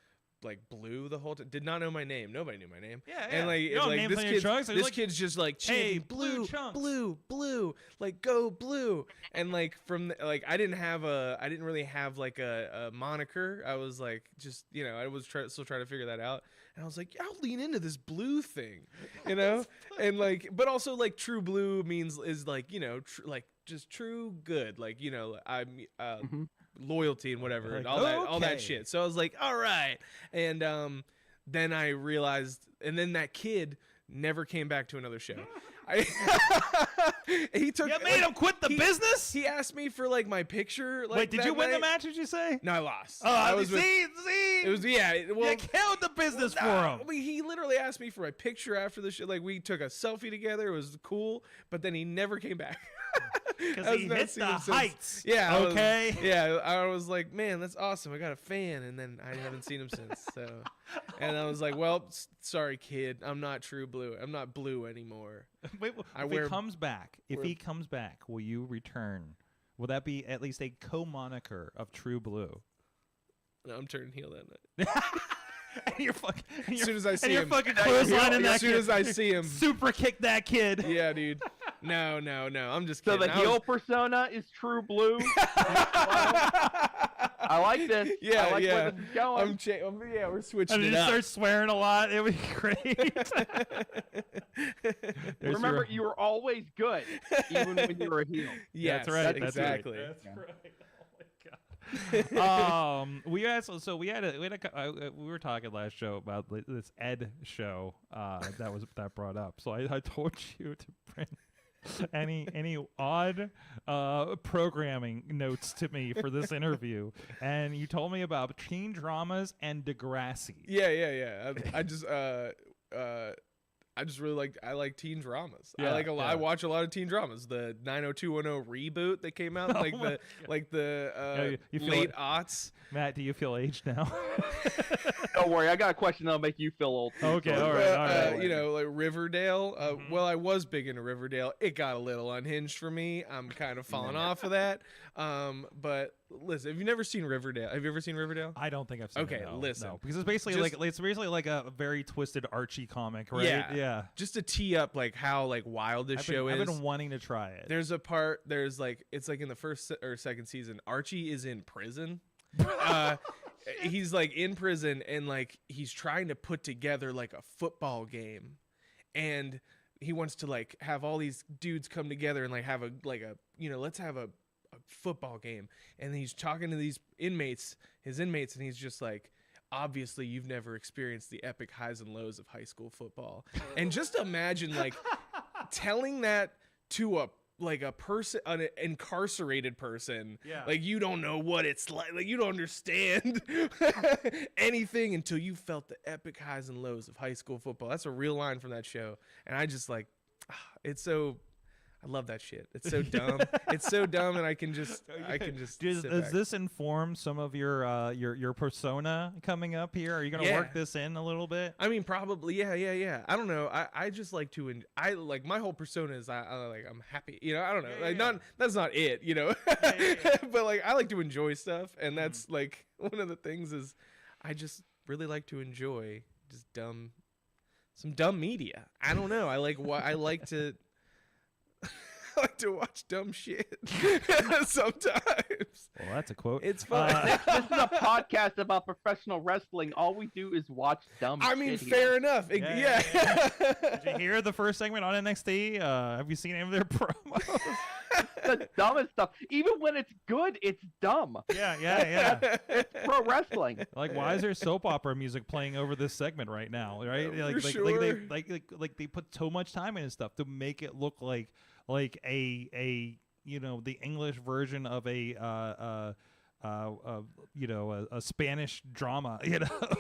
like blue the whole time. Did not know my name. Nobody knew my name. Yeah. And like this kid's just like chanting, hey, blue, chunks. blue, like go blue. And like from like I didn't really have like a moniker. I was like just I was still trying to figure that out. And I was like, I'll lean into this blue thing, and like, but also like true blue is like like just true good, like I'm loyalty and whatever, like, and all that shit. So I was like, all right, and then I realized, and then that kid never came back to another show. He took. You made him quit the business. He asked me for like my picture. Like, wait, did you win the match? Did you say? No, I lost. Oh, I was see. It was well, you killed the business for him. I mean, he literally asked me for my picture after the show. Like we took a selfie together. It was cool, but then he never came back. Because he hit the heights. Yeah. Okay. I was like, man, that's awesome. I got a fan, and then I haven't seen him since. So, and I was like, well, sorry, kid, I'm not true blue. I'm not blue anymore. Wait, if he comes back, will you return? Will that be at least a co-moniker of True Blue? No, I'm turning heel that night. And you're fucking. As soon as I see you're him, fucking clotheslining that as soon kid. as I see him, Super kick that kid. yeah, dude. No. I'm just So kidding. the heel persona is True Blue. I like this. Yeah, I like yeah. where this is going. Yeah, we're switching And it you up. start swearing a lot. It would be great. Remember, you were always good, even when you were a heel. Yes, That's right. Exactly. That's right. Oh my god. we were talking last show about this Ed show that brought up. So I told you to bring any odd programming notes to me for this interview, and you told me about teen dramas and Degrassi. Yeah. I just really like teen dramas. Yeah, I watch a lot of teen dramas. The 90210 reboot that came out, like the you feel late it. aughts. Matt, do you feel aged now? Don't worry, I got a question that'll make you feel old. Okay, So- all right. You know, like Riverdale. Well, I was big into Riverdale. It got a little unhinged for me. I'm kind of falling off of that. But listen, have you never seen Riverdale? Have you ever seen Riverdale? I don't think I've seen Okay, it. No, listen. no, because it's basically like a very twisted Archie comic, right? Yeah. Just to tee up like how like wild this show is. I've been wanting to try it. There's a part. It's like in the first or second season. Archie is in prison. He's like in prison and like he's trying to put together like a football game, and he wants to like have all these dudes come together and like have let's have a football game. And he's talking to these his inmates, and he's just like, obviously you've never experienced the epic highs and lows of high school football. And just imagine like telling that to an incarcerated person. Yeah. Like you don't know what it's like you don't understand anything until you felt the epic highs and lows of high school football. That's a real line from that show. And I just like, I love that shit. It's so dumb. It's so dumb, and I can just Does sit back. this inform some of your persona coming up here? Are you gonna work this in a little bit? I mean, probably, yeah. I don't know. I just like to. I like my whole persona is I'm happy. You know, I don't know. That's not it. You know, but like I like to enjoy stuff, and that's like one of the things is I just really like to enjoy just some dumb media. I don't know. I like to. I like to watch dumb shit sometimes. Well, that's a quote. It's fun. This is a podcast about professional wrestling. All we do is watch dumb I mean, shit fair here. enough. Yeah. Did you hear the first segment on NXT? Have you seen any of their promos? The dumbest stuff. Even when it's good, it's dumb. Yeah. It's pro wrestling. Like, why is there soap opera music playing over this segment right now? Right? Like they put so much time into stuff to make it look like a the English version of a Spanish drama.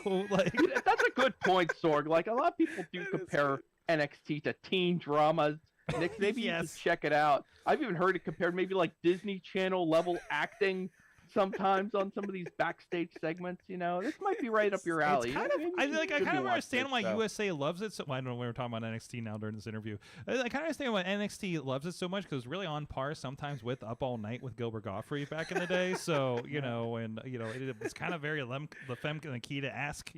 Like That's a good point, Sorg. Like a lot of people do compare NXT to teen dramas. Nick, maybe you should check it out. I've even heard it compared maybe like Disney Channel level acting sometimes on some of these backstage segments. This might be right up your alley. It's kind of, I kind of understand why USA USA loves it so. I don't know. We were talking about NXT now during this interview. I kind of understand why NXT loves it so much because it's really on par sometimes with Up All Night with Gilbert Gottfried back in the day. So it's kind of very La Femme Nikita-esque.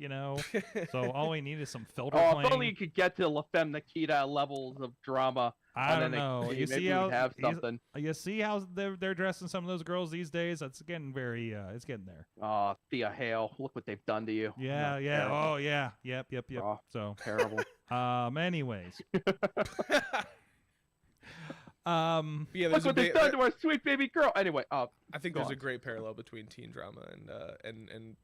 So all we need is some filter playing. If only you could get to La Femme Nikita levels of drama. I don't know. NXT. You Maybe see how we'd have something. You see how they're dressing some of those girls these days. That's getting very. It's getting there. Oh, Thea Hale, look what they've done to you. Yeah. Terrible. Oh yeah. Yep. Oh, So terrible. Anyways. Yeah, Look what they've done to our sweet baby girl. Anyway, I think there's a great parallel between teen drama and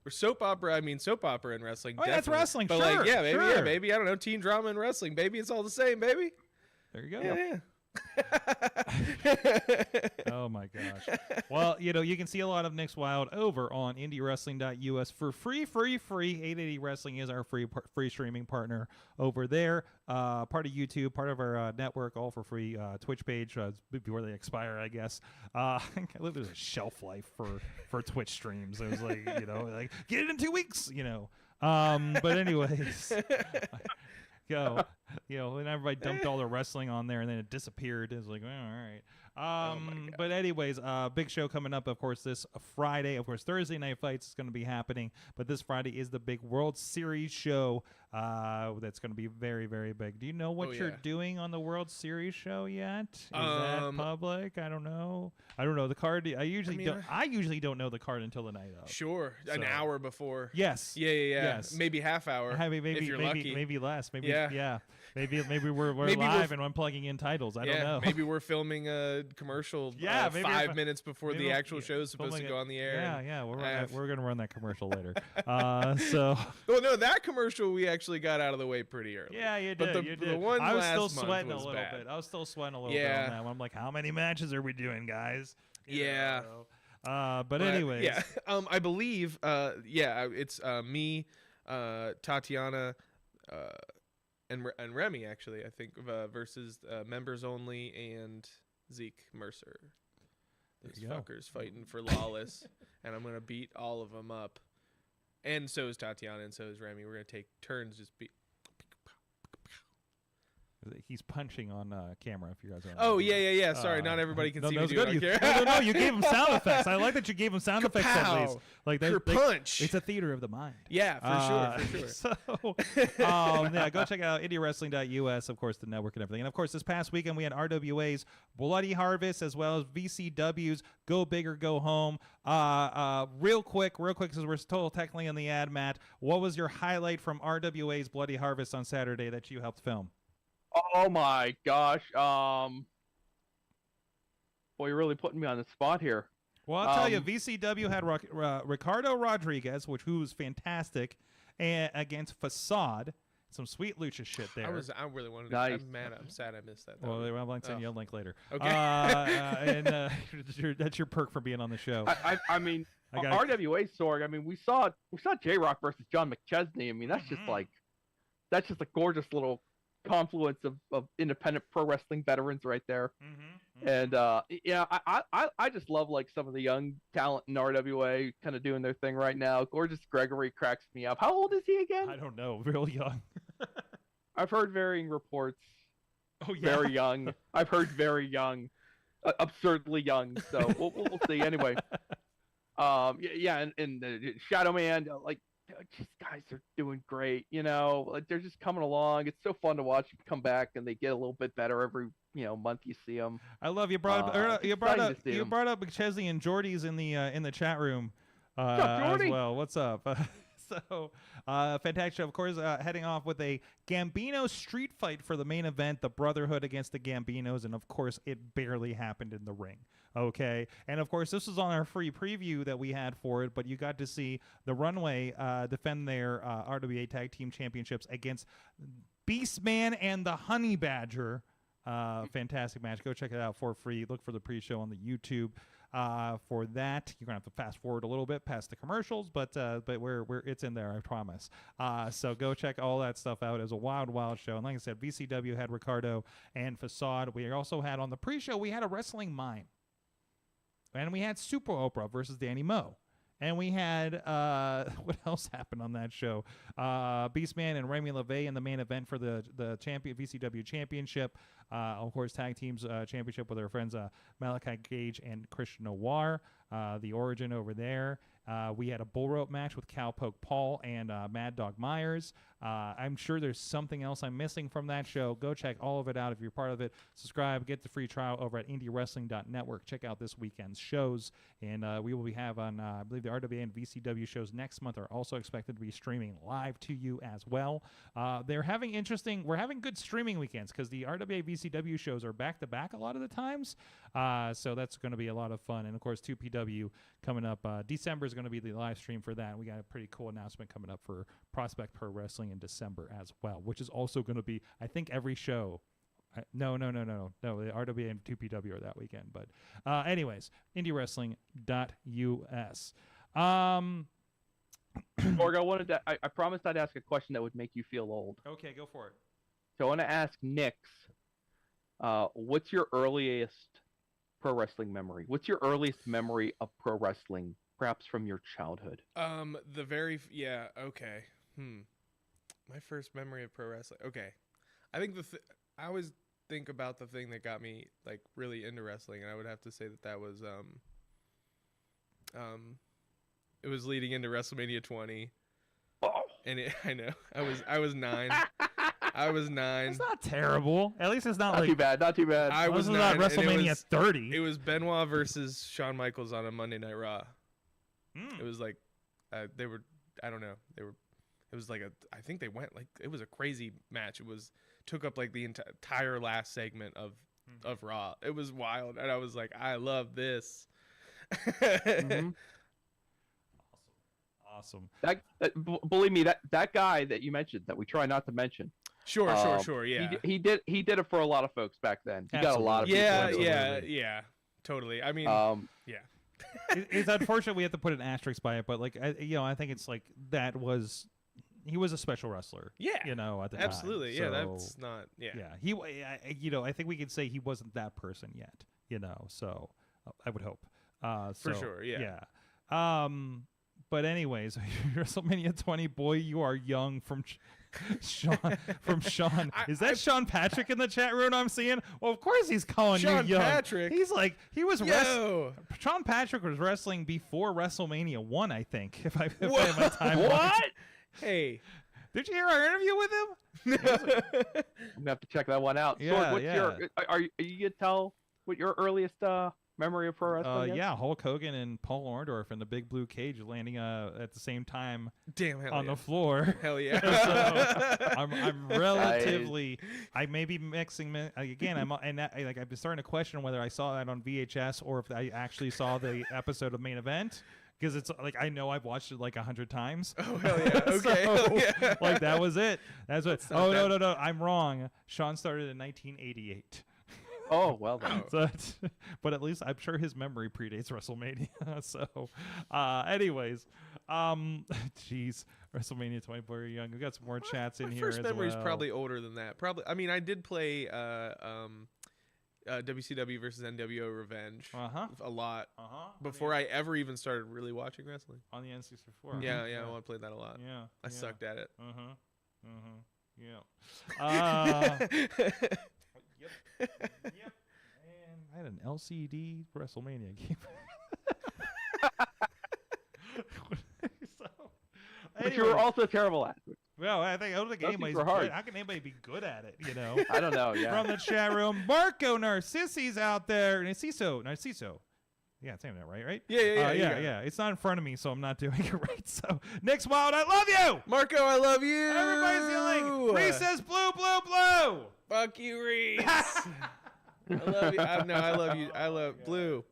soap opera. I mean, soap opera and wrestling. Oh, yeah, that's definitely. wrestling. But Sure, like, yeah, maybe, sure. yeah, maybe. I don't know, teen drama and wrestling. Maybe it's all the same, baby. There you go. Yeah. Oh my my gosh. Well, you can see a lot of Nix Wilde over on IndyWrestling.us for free. 880 Wrestling is our free streaming partner over there. Part of YouTube, part of our network, all for free. Twitch page before they expire, I guess. I believe there's a shelf life for Twitch streams. It was like, like get it in 2 weeks, But anyways. And everybody dumped all their wrestling on there, and then it disappeared. It's like, all right. But anyways, big show coming up, of course, this Friday. Of course, Thursday Night Fights is going to be happening, but this Friday is the big World Series show that's going to be very, very big. Do you know what you're doing on the World Series show yet? Is that public? I don't know. The card. I usually don't know the card until the night of. Sure, an hour before. Yes. Yeah. Yes. Maybe half hour. Maybe if you're lucky. Maybe less. Maybe yeah. Maybe we're live and I'm plugging in titles. I don't know. Maybe we're filming a commercial 5 minutes before the actual show is supposed to go on the air. Yeah. We're gonna run that commercial later. So. Well, no, that commercial we actually got out of the way pretty early. Yeah, you did. But the one I was last still month sweating was a little bad. bit. I was still sweating a little bit on that one. I'm like, how many matches are we doing, guys? But anyways. Yeah. I believe. It's me, Tatiana, and Remy actually. I think versus members only and Zeke Mercer. Those fuckers fighting for Lawless, and I'm gonna beat all of them up. And so is Tatiana, and so is Remy. We're gonna take turns just beat. He's punching on camera. If you guys are. Oh yeah. Sorry, not everybody can see me do it. No, you gave him sound effects. I like that you gave him sound effects at least. Like punch. It's a theater of the mind. Yeah, for sure. So, go check out IndyWrestling.us, of course, the network and everything. And of course, this past weekend we had RWA's Bloody Harvest as well as VCW's Go Big or Go Home. Real quick, because we're still technically in the ad, Matt. What was your highlight from RWA's Bloody Harvest on Saturday that you helped film? Oh my gosh. Boy, you're really putting me on the spot here. Well, I'll tell you, VCW had Ricardo Rodriguez, who was fantastic, and against Facade. Some sweet lucha shit there. I really wanted to. Nice. I'm sad I missed that. Well, I'll send you a link later. Okay. And that's your perk for being on the show. I mean, RWA Sorg. I mean, we saw J-Rock versus John McChesney. I mean, that's just a gorgeous little confluence of independent pro wrestling veterans right there. And I just love like some of the young talent in RWA kind of doing their thing right now. Gorgeous Gregory cracks me up. How old is he again? I don't know. Real young. I've heard varying reports. Oh yeah. Very young. I've heard very young, absurdly young. So we'll see. Anyway, and Shadow Man, like. These guys are doing great, like they're just coming along. It's so fun to watch them come back, and they get a little bit better every month you see them. I love you brought up McChesney and Jordy's in the chat room What's up, Jordy? as well. What's up? So, fantastic show. Of course, heading off with a Gambino street fight for the main event, the Brotherhood against the Gambinos, and of course, it barely happened in the ring. Okay, and of course, this was on our free preview that we had for it, but you got to see the Runway defend their RWA Tag Team Championships against Beastman and the Honey Badger. Fantastic match. Go check it out for free. Look for the pre-show on the YouTube. For that, you're gonna have to fast forward a little bit past the commercials, but we're it's in there, I promise. So go check all that stuff out. It was a wild show, and like I said, VCW had Ricardo and Facade. We also had on the pre-show we had a wrestling mime, and we had Super Oprah versus Danny Moe. And we had, what else happened on that show? Beastman and Remy LeVay in the main event for the VCW Championship. Of course, Tag Teams Championship with our friends Malachi Gage and Christian Noir. The Origin over there. We had a bull rope match with Cowpoke Paul and Mad Dog Myers. I'm sure there's something else I'm missing from that show. Go check all of it out if you're part of it. Subscribe, get the free trial over at IndyWrestling.Network. Check out this weekend's shows. And we will have on, I believe the RWA and VCW shows next month are also expected to be streaming live to you as well. We're having good streaming weekends because the RWA VCW shows are back-to-back a lot of the times. So that's going to be a lot of fun. And, of course, 2PW coming up. December is going to be the live stream for that. We got a pretty cool announcement coming up for Prospect Pro Wrestling in December as well, which is also going to be, I think, every show No. The RWA and 2PW are that weekend. But anyways, IndyWrestling.us. Org, I promised I'd ask a question that would make you feel old. Okay, go for it. So I want to ask Nix, what's your earliest pro wrestling memory? What's your earliest memory of pro wrestling, perhaps from your childhood? Okay. My first memory of pro wrestling. Okay. I think I always think about the thing that got me like really into wrestling, and I would have to say that was it was leading into WrestleMania 20. Oh. And I know. I was 9. I was 9. It's not terrible. At least it's not Not like too bad. Not too bad. I was this is not 9, and WrestleMania 30. It was Benoit versus Shawn Michaels on a Monday Night Raw. It was like they were. I don't know. They were. It was like I think they went like it was a crazy match. It took up like the entire last segment of Raw. It was wild, and I was like, I love this. Mm-hmm. Awesome. Believe me, that guy that you mentioned that we try not to mention. Sure. Yeah. He did it for a lot of folks back then. He got a lot of people. Yeah. Totally. I mean, yeah. It's unfortunate we have to put an asterisk by it, but like I think it's like he was a special wrestler. Yeah. At the absolutely. time. Yeah. So, That's not. Yeah. Yeah. I think we could say he wasn't that person yet. So I would hope. For sure. Yeah. But anyways, WrestleMania 20, boy, you are young from Sean. Is that Sean Patrick in the chat room I'm seeing? Well, of course he's calling Sean you young. Patrick. He's like, he was Yo. Sean Patrick was wrestling before WrestleMania 1, I think. If I have my time right. What? Hey. Did you hear our interview with him? I'm gonna have to check that one out. Yeah, Sorg, are you gonna tell what your earliest memory of pro wrestling is? Yeah, Hulk Hogan and Paul Orndorff in the big blue cage landing at the same time on the floor. Hell yeah. So I'm relatively. I may be mixing again. I've been starting to question whether I saw that on VHS or if I actually saw the episode of Main Event. Because it's like I know I've watched it like 100 times. Oh hell yeah! Okay, hell yeah. Like that was it. That's what. Oh no! I'm wrong. Sean started in 1988. Oh well then. So but at least I'm sure his memory predates WrestleMania. So, anyways, jeez, WrestleMania 20. You're young. We got some more chats in here. First memory is well. probably older than that. Probably. I mean, I did play WCW versus NWO Revenge a lot before I ever even started really watching wrestling on the N64. Yeah, I played that a lot. Yeah, I sucked at it. Yeah. Yep. And I had an LCD WrestleMania game. But you were also terrible at it. Well, I don't think anybody's good. How can anybody be good at it? I don't know. Yeah. From the chat room, Marco Narcissis out there. Narciso. Yeah, it's saying that right? Yeah. It's not in front of me, so I'm not doing it right. So, Nix Wilde, I love you. Marco, I love you. Everybody's yelling. Reese says blue, blue, blue. Fuck you, Reese. I love you. I love you. I love blue.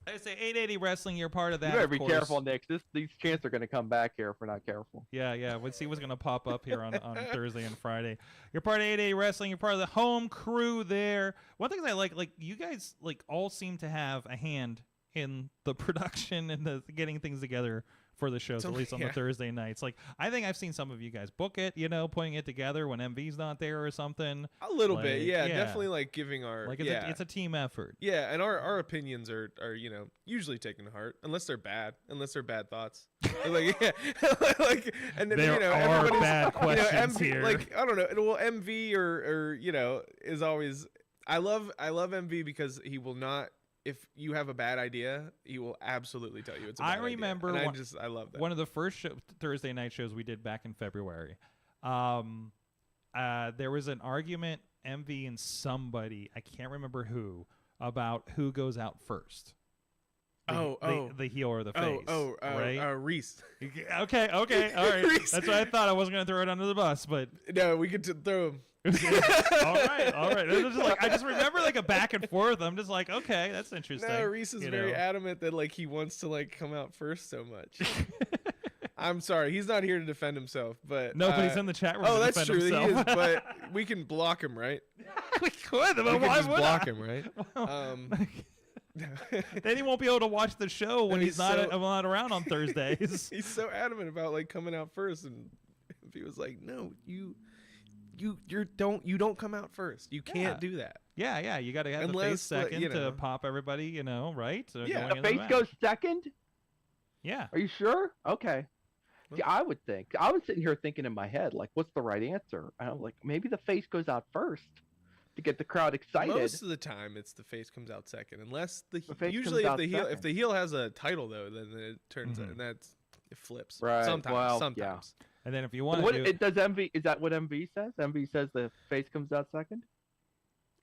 I say 880 Wrestling, you're part of that. You better be careful, Nix. These chants are going to come back here if we're not careful. Yeah. Let's see what's going to pop up here on Thursday and Friday. You're part of 880 Wrestling. You're part of the home crew there. One thing I like you guys all seem to have a hand in the production and the getting things together for the shows, at least on the Thursday nights. Like, I think I've seen some of you guys book it, putting it together when MV's not there or something. A little bit, yeah. Definitely like giving our it's a team effort. Yeah, and our opinions are usually taken to heart, unless they're bad thoughts. Like and then there are bad questions MV, here. Like, I don't know. Well, MV or is always. I love MV because he will not. If you have a bad idea, he will absolutely tell you it's a bad idea. I remember I love that. One of the first Thursday night shows we did back in February. There was an argument, MV and somebody, I can't remember who, about who goes out first. The heel or the face. Right? Reese. Okay, all right. Reese. That's what I thought. I wasn't going to throw it under the bus, but no, we could throw him. all right. I just remember like a back and forth. I'm just like, okay, that's interesting. No, Reese is very adamant that like he wants to come out first so much. I'm sorry, he's not here to defend himself, but no, but he's in the chat room. Oh, to that's defend true. Himself. He is, but we can block him, right? We could, but We could why just would block I? him, right? Then he won't be able to watch the show when And he's he's not, so- not around on Thursdays. He's so adamant about like coming out first, and if he was like, "No, you don't come out first. You can't do that." Yeah, you got to have the face Unless, like, second you know. to pop everybody, right? Yeah. going The into face match. goes second? Yeah. Are you sure? Okay. See, I would think. I was sitting here thinking in my head, like, what's the right answer? And I'm like, maybe the face goes out first to get the crowd excited. Most of the time, it's the face comes out second, unless The face usually comes if out if the heel has a title though, then it turns out, and it flips. Right, Sometimes. well, Sometimes. And then if you want What to do it does MV? Is that what MV says? MV says the face comes out second.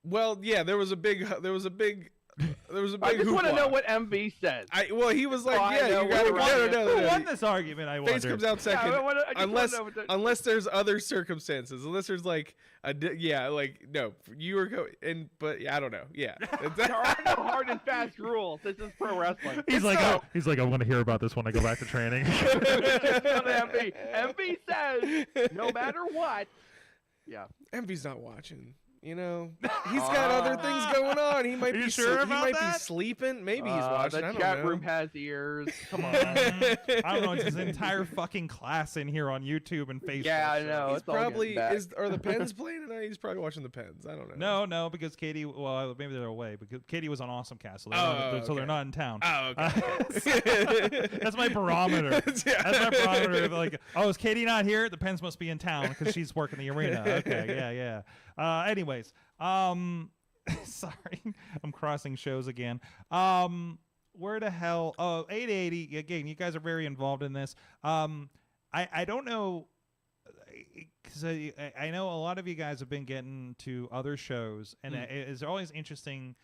Well, yeah, there was a big I just hoopla. want to know what MV says. He was like, Oh, I yeah, know you what got to the right who no. won this argument, I wonder. Face comes out second, I just wanna know what the- unless there's other circumstances, unless there's like no, you were going, but yeah, I don't know, yeah. There are no hard and fast rules. This is pro wrestling. He's like, I want to hear about this when I go back to training. MV. MV says no matter what. Yeah. Envy's not watching. He's got other things going on. He might Are you be sure he about might that? be sleeping. Maybe he's watching. I The don't chat know. room has ears. Come on. I don't know. It's his entire fucking class in here on YouTube and Facebook. Yeah, I know. He's it's all getting probably back. are the Pens playing tonight? He's probably watching the Pens. I don't know. No, because Katie. Well, maybe they're away. Because Katie was on Awesome Castle, so they're okay. not in town. Oh, okay. That's my barometer. That's my barometer. Like, is Katie not here? The Pens must be in town because she's working the arena. Okay, yeah. Anyways, sorry, I'm crossing shows again. Where the hell? Oh, 880 again. You guys are very involved in this. I don't know. Because I know a lot of you guys have been getting to other shows, and it's always interesting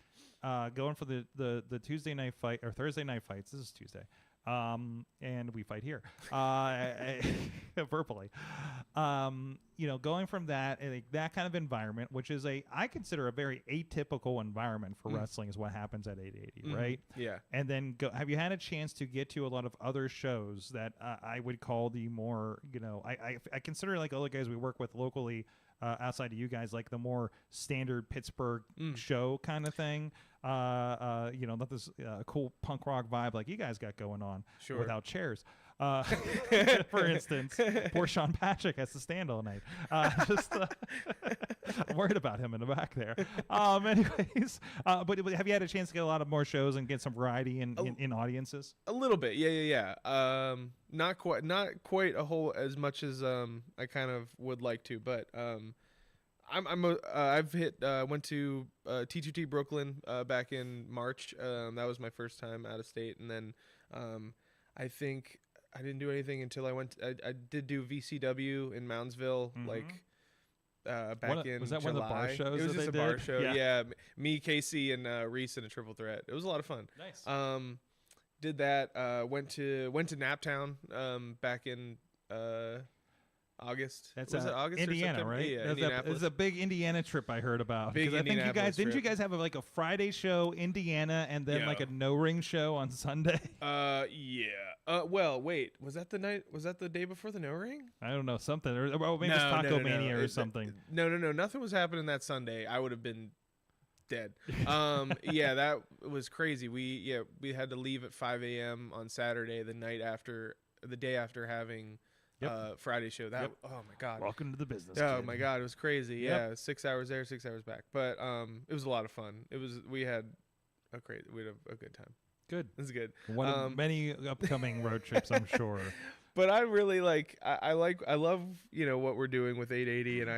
going for the Tuesday night fight or Thursday night fights. This is Tuesday, and we fight here verbally. Going from that that kind of environment, which is I consider a very atypical environment for wrestling, is what happens at 880, right? Yeah. And then have you had a chance to get to a lot of other shows that I would call the more, I consider like other guys we work with locally outside of you guys, like the more standard Pittsburgh show kind of thing. Not this cool punk rock vibe like you guys got going on without chairs. For instance, poor Sean Patrick has to stand all night. I'm worried about him in the back there. Anyways, but have you had a chance to get a lot of more shows and get some variety in audiences? A little bit, yeah. Not quite a whole as much as I kind of would like to, but I've went to T2T Brooklyn back in March. That was my first time out of state, and then I think I didn't do anything until I did do VCW in Moundsville, back in was that July. one of the bar shows? It was that just a they bar did? show. Yeah, me, Casey, and Reese in a triple threat. It was a lot of fun. Nice. Did that. Went to Naptown back in August. That's was it August? Indiana, or September? right? Yeah, That's Indianapolis. it's a big Indiana trip I heard about. Big 'Cause I think you guys Indianapolis didn't you trip. guys have like a Friday show, Indiana, and then like a no ring show on Sunday? Yeah. Well, wait. Was that the night? Was that the day before the no ring? I don't know, something, or maybe it's Taco Mania or something. No. Nothing was happening that Sunday. I would have been dead. Yeah, that was crazy. We had to leave at 5 a.m. on Saturday, the day after having Friday show. That oh my god. Welcome to the business. Oh kid. my god, it was crazy. Yep. Yeah, 6 hours there, 6 hours back. But it was a lot of fun. We had a good time. Good. It was good. One of many upcoming road trips, I'm sure. But I really I love, what we're doing with 880, and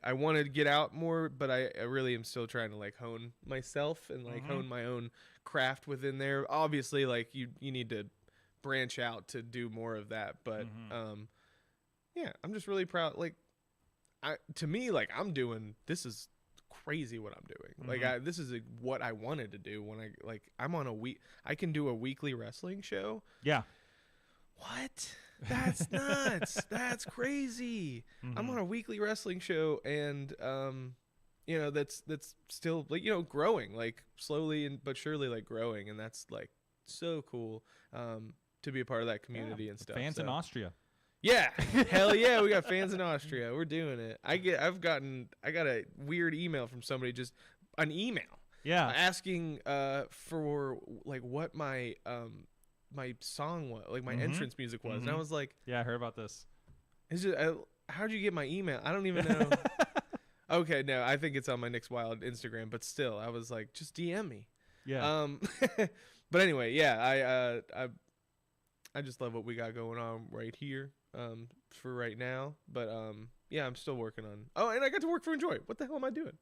I want to get out more, but I really am still trying to like hone myself and like hone my own craft within there. Obviously, like you need to branch out to do more of that, but yeah, I'm just really proud. Like to me, like this is crazy what I'm doing. Like this is what I wanted to do when I'm on I can do a weekly wrestling show. Yeah. What? That's nuts. That's crazy. I'm on a weekly wrestling show, and that's still like growing, like slowly but surely, like growing, and that's like so cool to be a part of that community and stuff. Fans in Austria. Yeah, hell yeah, we got fans in Austria. We're doing it. I got a weird email from somebody, just an email. Yeah. Asking for like what my my song was, like my entrance music was, and I was like, yeah, I heard about this. Is it? How'd you get my email? I don't even know. Okay, no, I think it's on my Nix Wilde Instagram, but still, I was like, just DM me. Yeah. But anyway, yeah, I just love what we got going on right here, for right now. But yeah, I'm still working on. Oh, and I got to work for Enjoy. What the hell am I doing?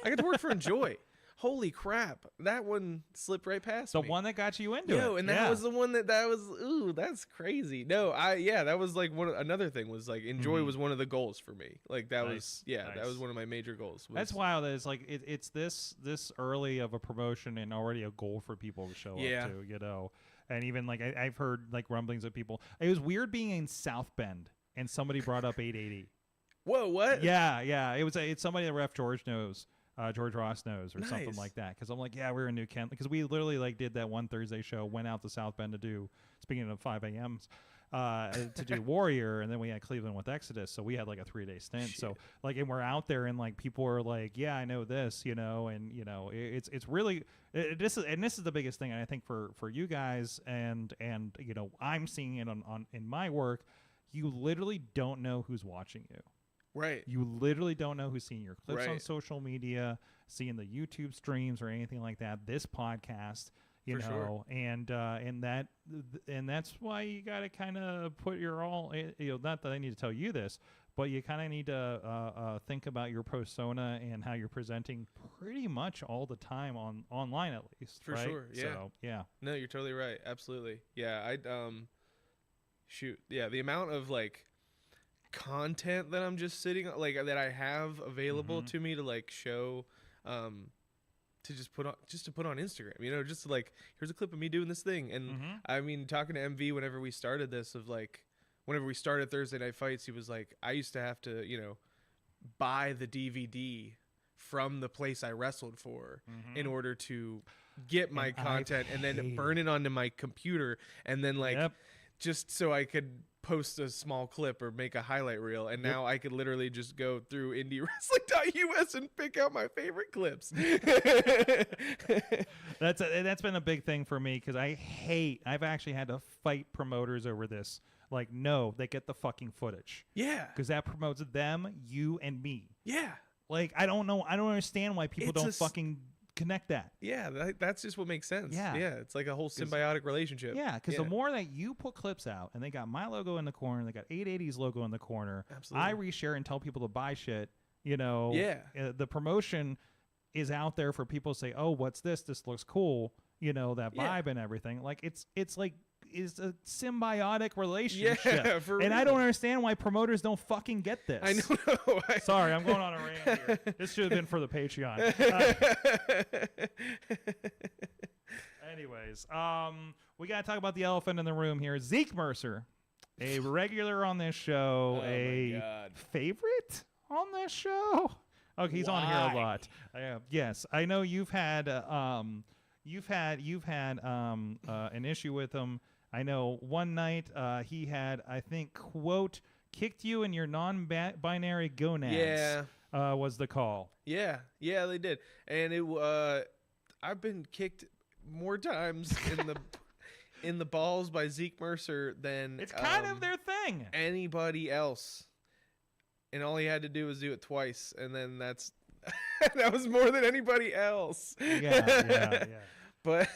I got to work for Enjoy. Holy crap! That one slipped right past me. The one that got you into it. Yo, and that was the one that was. Ooh, that's crazy. No, that was like another thing was like Enjoy was one of the goals for me. Like that was that was one of my major goals. That's wild. That it's like it's this early of a promotion and already a goal for people to show up to. You know, and even like I've heard like rumblings of people. It was weird being in South Bend and somebody brought up 880. Whoa, what? Yeah. It's somebody that Ref George knows. George Ross knows or something like that, because I'm like, yeah, we're in New Kent, because we literally like did that one Thursday show, went out to South Bend to do, speaking of 5 a.m.s, to do Warrior, and then we had Cleveland with Exodus, so we had like a 3-day stint. So like, and we're out there and like people are like, yeah, I know this, you know, and you know, it's really this is the biggest thing, I think, for you guys, and you know, I'm seeing it on in my work. You literally don't know who's watching you. Right. You literally don't know who's seeing your clips on Right. social media, seeing the YouTube streams or anything like that. This podcast, you For know, sure. and that's why you got to kind of put your all. You know, not that I need to tell you this, but you kind of need to think about your persona and how you're presenting pretty much all the time online, at least. For right? sure. Yeah. So, yeah. No, you're totally right. Absolutely. Yeah. Shoot. Yeah. The amount of like content that I'm just sitting like that I have available to me to like show, to just put on Instagram, you know, just to like, here's a clip of me doing this thing. And I mean, talking to MV whenever we started this, of like, whenever we started Thursday Night Fights, he was like, I used to have to, you know, buy the DVD from the place I wrestled for in order to get my content and then burn it onto my computer, and then like just so I could post a small clip or make a highlight reel, and now I could literally just go through IndyWrestling.us and pick out my favorite clips. That's been a big thing for me, because I've actually had to fight promoters over this. Like, no, they get the fucking footage. Yeah. Because that promotes them, you, and me. Yeah. Like, I don't know. I don't understand why people don't fucking connect that. Yeah, that's just what makes sense. Yeah. Yeah, it's like a whole symbiotic relationship. Yeah, because the more that you put clips out, and they got my logo in the corner, they got 880's logo in the corner, Absolutely. I reshare and tell people to buy shit, you know. Yeah. The promotion is out there for people to say, oh, what's this? This looks cool. You know, that vibe and everything. Like, it's like, is a symbiotic relationship. Yeah, for and real. I don't understand why promoters don't fucking get this. I know. Sorry, I'm going on a rant here. This should have been for the Patreon. Anyways, we got to talk about the elephant in the room here. Zeke Mercer, a regular on this show, a favorite on this show. Okay, he's on here a lot. Yes, I know you've had an issue with him. I know one night he had, I think, quote, kicked you in your non-binary gonads. Yeah. Was the call. Yeah, they did. And I've been kicked more times in the balls by Zeke Mercer than It's kind of their thing. Anybody else. And all he had to do was do it twice, and then that was more than anybody else. Yeah. But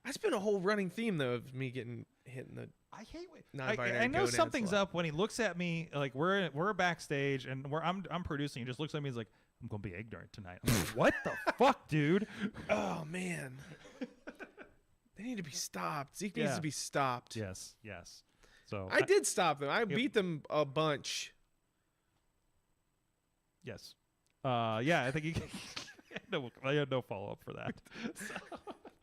that's been a whole running theme, though, of me getting hit in the. I hate. Non-binary I know gonads something's lot. up when he looks at me. Like we're backstage and I'm producing. He just looks at me. He's like, I'm gonna be ignorant tonight. I'm like, what the fuck, dude? Oh man, they need to be stopped. Zeke needs to be stopped. Yes. So I did stop them. I beat them a bunch. Yes. Yeah. I think he. I had no follow up for that.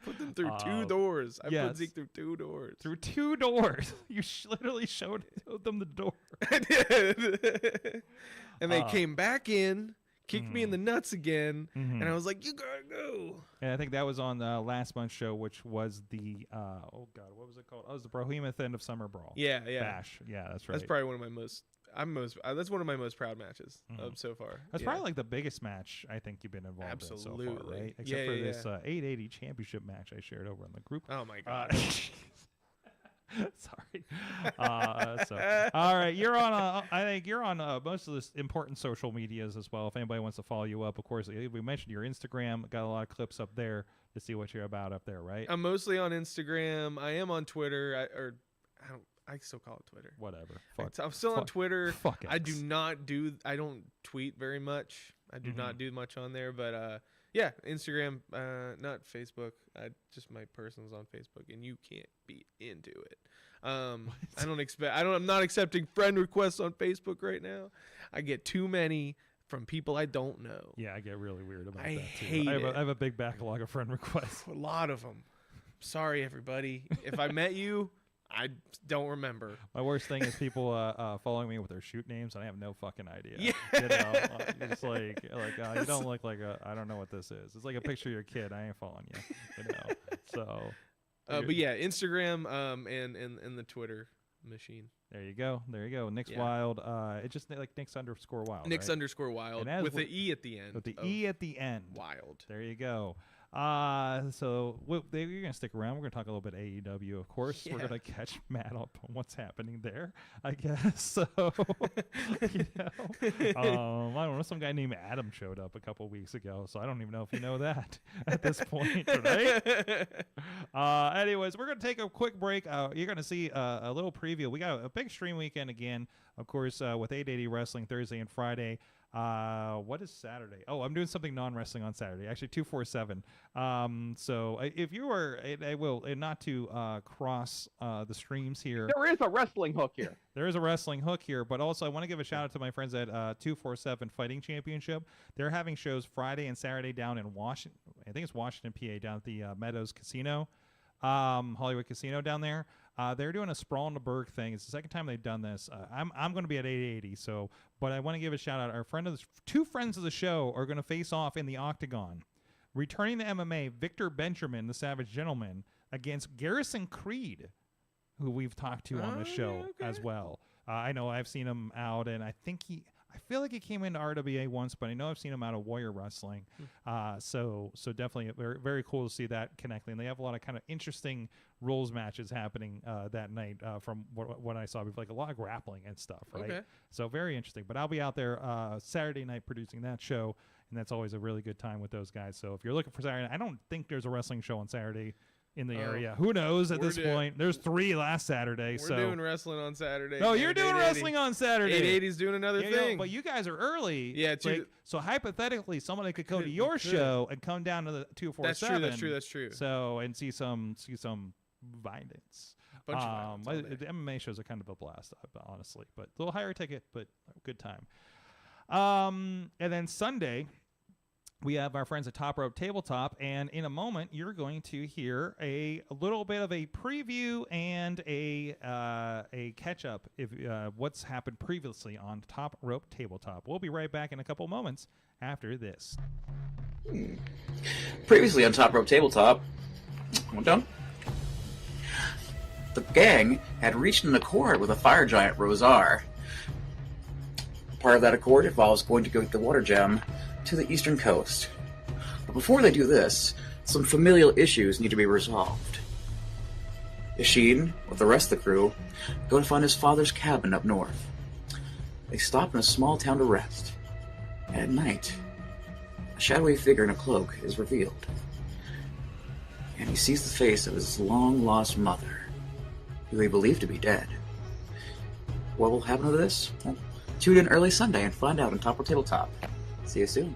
Put them through 2 doors. I yes. put Zeke through 2 doors. Through 2 doors. You literally showed them the door. I did. And they came back in, kicked me in the nuts again, and I was like, you gotta go. And I think that was on last month's show, which was the what was it called? Oh, it was the Behemoth End of Summer Brawl. Yeah. Bash. Yeah, that's right. That's probably one of my most. That's one of my most proud matches so far. That's probably like the biggest match I think you've been involved in so far, right? Except for this 880 championship match I shared over in the group. Oh my god. Sorry. All right, you're on. I think you're on most of the important social medias as well. If anybody wants to follow you up, of course, we mentioned your Instagram. Got a lot of clips up there to see what you're about up there, right? I'm mostly on Instagram. I am on Twitter. I still call it Twitter. Whatever. I'm still on Twitter. Fuck it. I don't tweet very much. I do not do much on there, but yeah, Instagram, not Facebook. Just my personal's on Facebook, and you can't be into it. I'm not accepting friend requests on Facebook right now. I get too many from people I don't know. Yeah, I get really weird about I that too. hate it. I have a big backlog of friend requests. A lot of them. Sorry, everybody. If I met you, I don't remember. My worst thing is people following me with their shoot names, and I have no fucking idea. Yeah. You know, it's like you don't look like I don't know what this is. It's like a picture of your kid. I ain't following you. You know. So. But yeah, Instagram and the Twitter machine. There you go. Nix Wilde. It's just like Nix_Wilde. Nix right? _Wilde with the E at the end. With the E at the end. Wild. There you go. So you're gonna stick around. We're gonna talk a little bit AEW, of course. Yeah. We're gonna catch Matt up on what's happening there, I guess. So, you know, I don't know. Some guy named Adam showed up a couple weeks ago, so I don't even know if you know that at this point, right? Anyways, we're gonna take a quick break. You're gonna see a little preview. We got a big stream weekend again, of course, with 880 Wrestling Thursday and Friday. What is Saturday? Oh, I'm doing something non-wrestling on Saturday. Actually, 247. So if you are, I will, and not to cross the streams here. There is a wrestling hook here. There is a wrestling hook here, but also I want to give a shout out to my friends at 247 Fighting Championship. They're having shows Friday and Saturday down in Washington. I think it's Washington, PA, down at the Meadows Casino, Hollywood Casino down there. They're doing a Sprawl in the Berg thing. It's the second time they've done this. I'm going to be at 880, but I want to give a shout out. Our two friends of the show are going to face off in the Octagon. Returning to MMA, Victor Benjamin, the Savage Gentleman, against Garrison Creed, who we've talked to on the show as well. I know I've seen him out, and I feel like he came into RWA once, but I know I've seen him out of Warrior Wrestling. So definitely very, very cool to see that connecting. They have a lot of kind of interesting rules matches happening that night from what I saw. Like a lot of grappling and stuff, right? Okay. So very interesting. But I'll be out there Saturday night producing that show, and that's always a really good time with those guys. So if you're looking for Saturday night, I don't think there's a wrestling show on Saturday in the area. Who knows at this point? There's 3 last Saturday. We're doing wrestling on Saturday. No, you're doing wrestling on Saturday. 880's doing another thing. But you guys are early. Yeah, so hypothetically, somebody could go to your show and come down to the 247. That's true. So and see some violence. Bunch of violence the MMA shows are kind of a blast, honestly, but a little higher ticket, but a good time. And then Sunday, we have our friends at Top Rope Tabletop, and in a moment, you're going to hear a little bit of a preview and a catch-up if what's happened previously on Top Rope Tabletop. We'll be right back in a couple moments after this. Previously on Top Rope Tabletop, one done. The gang had reached an accord with a fire giant, Rosar. Part of that accord involves going to go get the water gem to the eastern coast. But before they do this, some familial issues need to be resolved. Yashin, with the rest of the crew, go to find his father's cabin up north. They stop in a small town to rest. And at night, a shadowy figure in a cloak is revealed. And he sees the face of his long-lost mother, who he believed to be dead. What will happen to this? Well, tune in early Sunday and find out on Top Rope Tabletop. See you soon.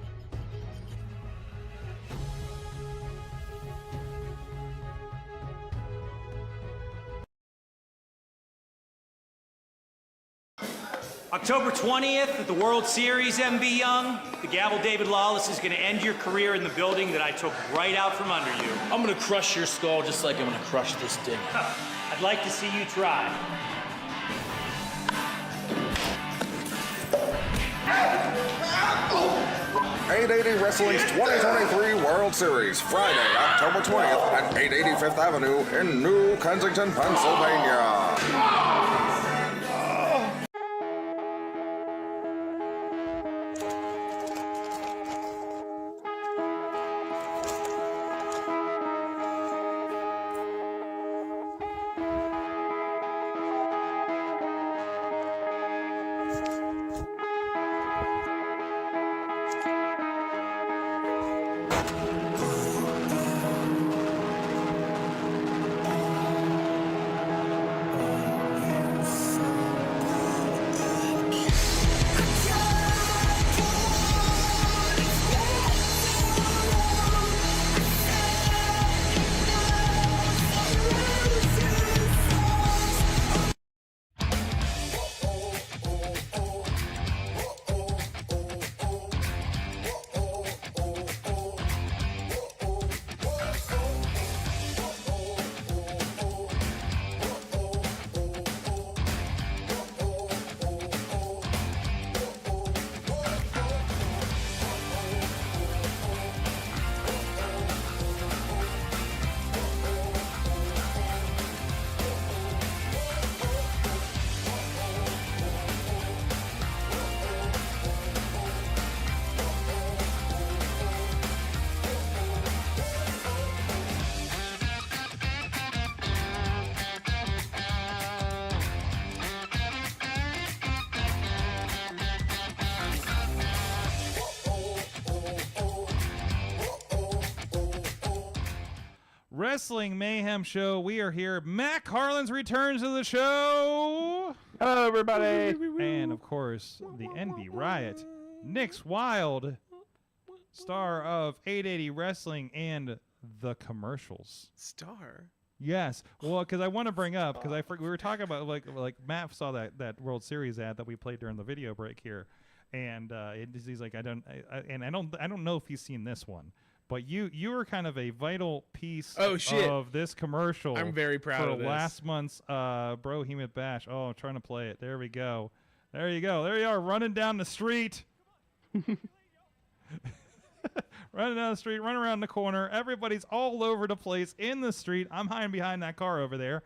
October 20th at the World Series, MB Young, the gavel David Lawless is going to end your career in the building that I took right out from under you. I'm going to crush your skull just like I'm going to crush this dick. I'd like to see you try. 880 Wrestling's 2023 World Series, Friday, October 20th at 880 Fifth Avenue in New Kensington, Pennsylvania. Wrestling Mayhem Show. We are here. Matt Carlins returns to the show. Hello, everybody. And, of course, the Enby Riot. Nix Wilde, star of 880 Wrestling and the commercials. Star? Yes. Well, because I want to bring up, because we were talking about, like Matt saw that World Series ad that we played during the video break here. And he's like, I don't know if he's seen this one. But you were kind of a vital piece of this commercial. I'm very proud of this. For last month's Bro Hemet Bash. Oh, I'm trying to play it. There we go. There you go. There you are, running down the street. Running down the street, running around the corner. Everybody's all over the place in the street. I'm hiding behind that car over there.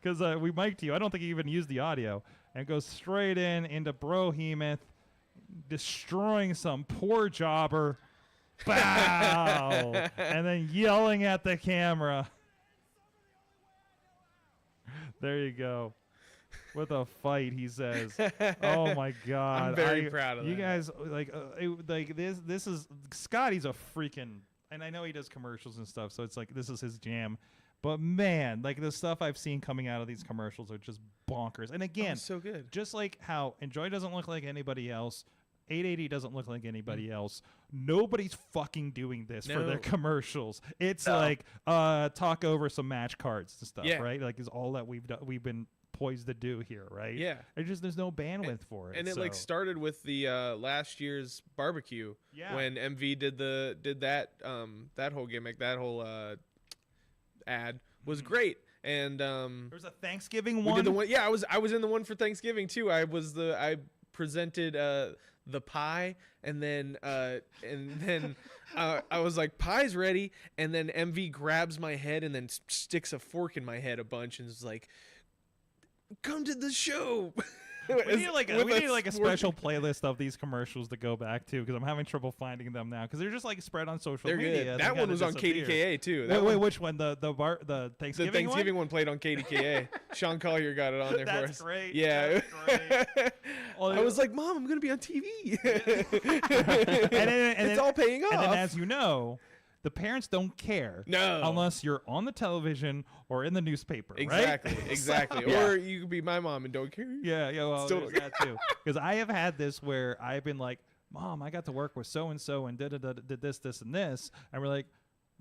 Because we mic'd you. I don't think you even used the audio. And goes straight into Bro Hemet, destroying some poor jobber. Bow! And then yelling at the camera. There you go. With a fight, he says. Oh my God! I'm very proud of you that. guys like this is Scotty's a freaking, and I know he does commercials and stuff, so it's like this is his jam. But man, like the stuff I've seen coming out of these commercials are just bonkers. And again, so good. Just like how Enjoy doesn't look like anybody else. 880 doesn't look like anybody else. Nobody's fucking doing this for their commercials. It's like talk over some match cards and stuff, right? Like is all that we've been poised to do here, right? Yeah. There's no bandwidth for it. And it like started with the last year's barbecue when MV did that whole gimmick, that whole ad was great. And there was a Thanksgiving one. We did the one. Yeah, I was in the one for Thanksgiving too. I presented the pie, and then I was like, pie's ready, and then MV grabs my head and then sticks a fork in my head a bunch and is like, come to the show. We need like a special playlist of these commercials to go back to, because I'm having trouble finding them now because they're just like spread on social media. Good. That one was on KDKA too. Wait, which one? The Thanksgiving The Thanksgiving one played on KDKA. Sean Collier got it on there for us. That's great. Yeah. That's great. I was like, Mom, I'm gonna be on TV. and it's all paying off. And then, as you know, the parents don't care. No. Unless you're on the television or in the newspaper, exactly, right? Exactly. So, or you could be my mom and don't care. Yeah, well, there's that too. Because I have had this where I've been like, Mom, I got to work with so-and-so and did this, and this. And we're like,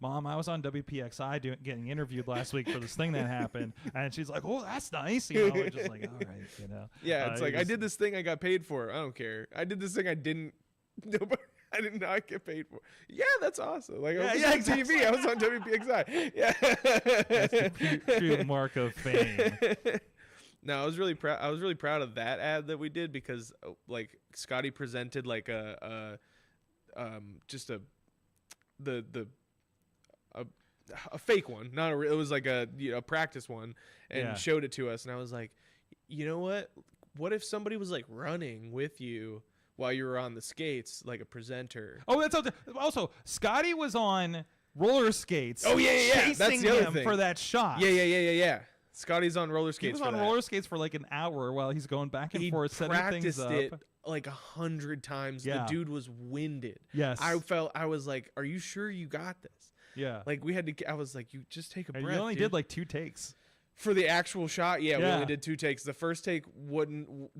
Mom, I was on WPXI getting interviewed last week for this thing that happened. And she's like, oh, that's nice. You know, just like, all right, you know. Yeah, it's like, I did this thing I got paid for. I don't care. I did this thing I didn't. I did not get paid for. Yeah, that's awesome. Like I was on TV. I was on WPXI. Yeah, that's the true mark of fame. No, I was really proud. I was really proud of that ad that we did because like Scotty presented like a fake one, not a. It was like a practice one, and showed it to us, and I was like, you know what? What if somebody was like running with you while you were on the skates, like a presenter? Oh, that's also Scotty was on roller skates. Oh yeah. Chasing That's the other him thing. for that shot. Yeah. Scotty's on roller skates. He was on roller skates for like an hour while he's going back and forth, setting things up. Practiced it like 100 times. Yeah. The dude was winded. Yes. I was like, are you sure you got this? Yeah. Like we had to. I was like, you just take a breath. You only did like 2 takes. For the actual shot, we only did 2 takes. The first take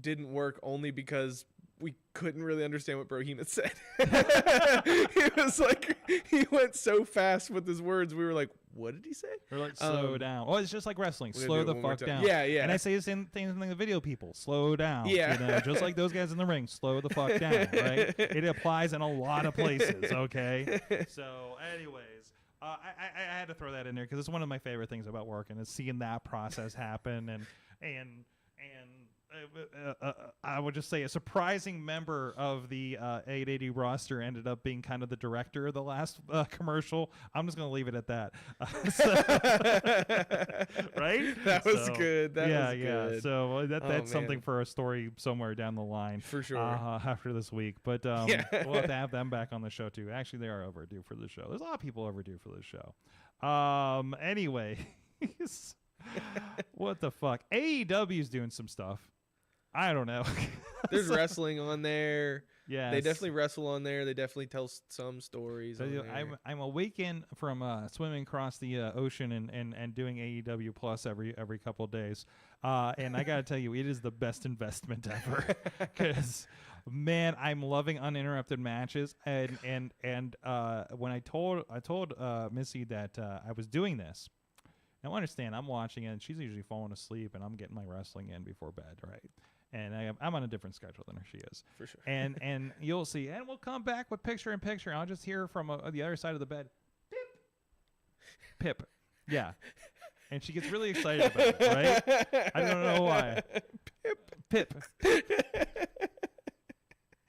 didn't work only because we couldn't really understand what Brohemoth said. It was like he went so fast with his words. We were like, "What did he say?" We're like, slow down. Oh, it's just like wrestling. We're Slow gonna do the it one more fuck time. down. Yeah. And I say the same things in the video, people. Slow down. Yeah. Just like those guys in the ring. Slow the fuck down. Right. It applies in a lot of places. Okay. So, anyways. I had to throw that in there because it's one of my favorite things about working is seeing that process happen and I would just say a surprising member of the 880 roster ended up being kind of the director of the last commercial. I'm just going to leave it at that. Right? That was good. That was Yeah. good. So that's something for a story somewhere down the line. For sure. After this week. But we'll have to have them back on the show too. Actually, they are overdue for the show. There's a lot of people overdue for this show. Anyway. What the fuck? AEW's doing some stuff. I don't know. There's wrestling on there. Yeah, They definitely wrestle on there. They definitely tell some stories. So, on there. I'm awakened from swimming across the ocean and doing AEW Plus every couple of days, and I gotta tell you, it is the best investment ever. Because man, I'm loving uninterrupted matches, and when I told Missy that I was doing this. Now understand, I'm watching it, and she's usually falling asleep, and I'm getting my wrestling in before bed, right? And I'm on a different schedule than she is. For sure. And you'll see, and we'll come back with picture in picture. I'll just hear from the other side of the bed, Pip. Yeah. And she gets really excited about it, right? I don't know why. Pip.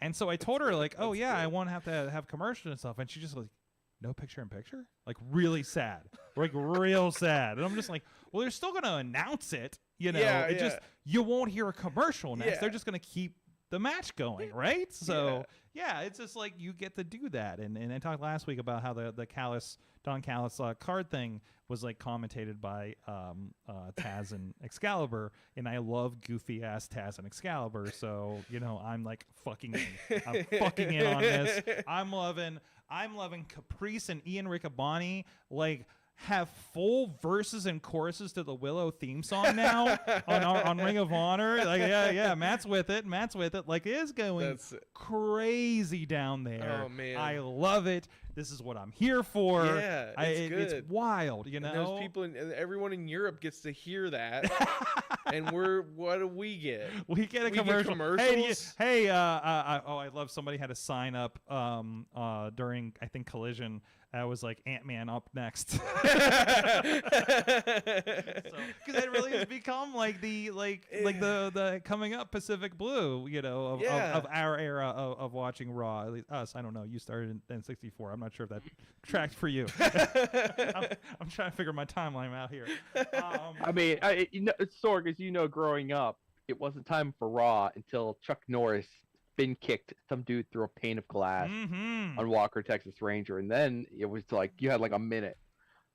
And so I told her, like, oh, yeah, I won't have to have commercials and stuff. And she just like, no picture in picture? Like, really sad. Like, real sad. And I'm just like, well, they're still going to announce it. You know, just you won't hear a commercial next. They're just going to keep the match going, right? So, yeah, it's just like you get to do that. And I talked last week about how the Don Callis card thing was like commentated by Taz and Excalibur, and I love goofy ass Taz and Excalibur. So, you know, I'm like fucking in. I'm fucking in on this. I'm loving Caprice and Ian Riccaboni like have full verses and choruses to the Willow theme song now on Ring of Honor. Like, yeah, Matt's with it. Like, it is going crazy down there. Oh man, I love it. This is what I'm here for. Yeah, it's wild, you know. And those people and everyone in Europe gets to hear that, and what do we get? We get a commercial. Commercials. I love somebody had a sign up during I think Collision. I was like Ant-Man up next. Because it really has become like the coming up Pacific Blue, you know, of our era of watching Raw. At least us. I don't know. You started in '64. I'm not sure if that tracked for you. I'm trying to figure my timeline out here. I mean, Sorg, as you know, growing up, it wasn't time for Raw until Chuck Norris spin kicked some dude through a pane of glass on Walker, Texas Ranger, and then it was like you had like a minute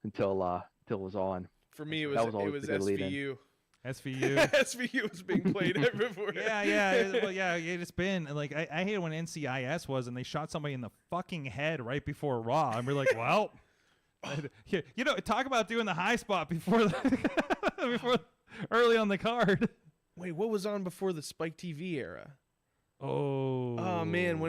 until it was on. For me, it was SVU. SVU was being played right before. It's been like I hate when NCIS was and they shot somebody in the fucking head right before Raw, and we're like, well, you know, talk about doing the high spot before before early on the card. Wait, what was on before the Spike TV era? Oh man,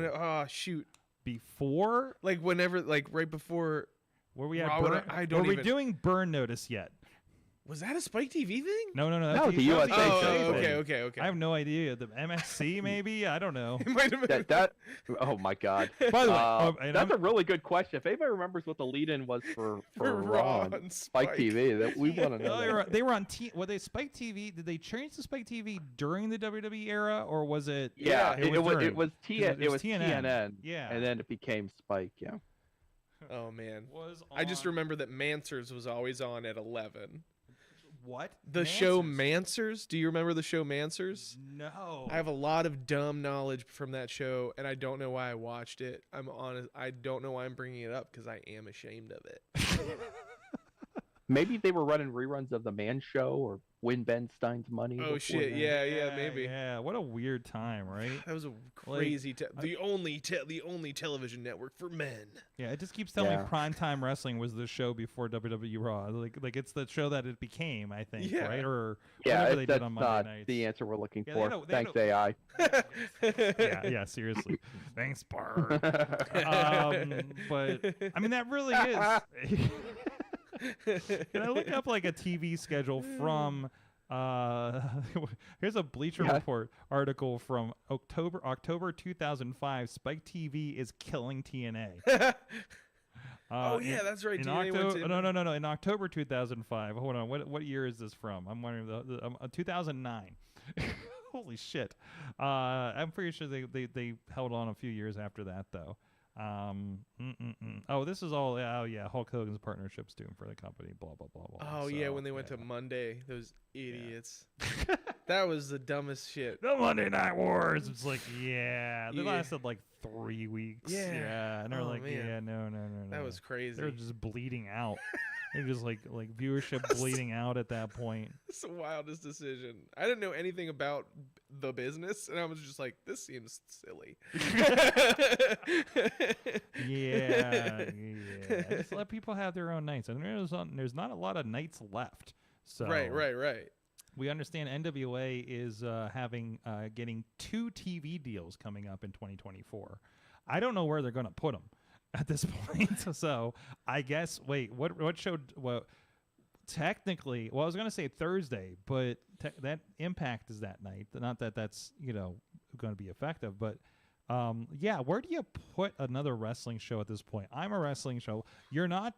shoot. Before? Like whenever, like right before. Were we at Raw, Burn? I don't Were we even... doing Burn Notice yet? Was that a Spike TV thing? No. No, that's the USA Oh, show. okay. I have no idea. The MSC maybe? I don't know. It might have been. That oh my god. By the way, and that's a really good question. If anybody remembers what the lead-in was for Raw on Spike TV, that we want to know. No, they were on were they Spike TV? Did they change to Spike TV during the WWE era, or was it? Yeah, it was during? it was TNN. Yeah, and then it became Spike. Yeah. Oh man, was I just on- remember that Mansers was always on at 11. What? The show Mansers? Do you remember the show Mansers? No. I have a lot of dumb knowledge from that show, and I don't know why I watched it. I'm honest. I don't know why I'm bringing it up because I am ashamed of it. Maybe they were running reruns of The Man Show or Win Ben Stein's Money. Oh before shit! then. Yeah, maybe. Yeah, what a weird time, right? That was a crazy. The only television network for men. Yeah, it just keeps telling me Primetime Wrestling was the show before WWE Raw. Like it's the show that it became, I think, Yeah. right? Or Yeah, whatever they that's did on Monday not nights. the answer we're looking Yeah, for. they Thanks, don't- AI. yeah, seriously. Thanks, Bart. But I mean, that really is. Can I look up like a TV schedule from? Here's a Bleacher Report article from October 2005. Spike TV is killing TNA. Oh yeah, that's right. In TNA went to- no. In October 2005. Hold on. What year is this from? I'm wondering. 2009. Holy shit. I'm pretty sure they held on a few years after that though. Oh, this is all. Oh yeah, Hulk Hogan's partnerships doing for the company. Blah blah blah blah. Oh yeah, when they went to Monday, those idiots. That was the dumbest shit. The Monday Night Wars. It's like, they Yeah. lasted like 3 weeks. Yeah. And they're Oh, like, man. no. That was crazy. They're just bleeding out. They're just like viewership bleeding out at that point. It's the wildest decision. I didn't know anything about the business, and I was just like, this seems silly. Yeah. Just let people have their own nights. And there's not a lot of nights left. So Right. we understand NWA is getting 2 TV deals coming up in 2024. I don't know where they're going to put them at this point. So I guess, what show? Well, technically, I was going to say Thursday, but that Impact is that night. Not that that's going to be effective, but where do you put another wrestling show at this point? I'm a wrestling show. You're not.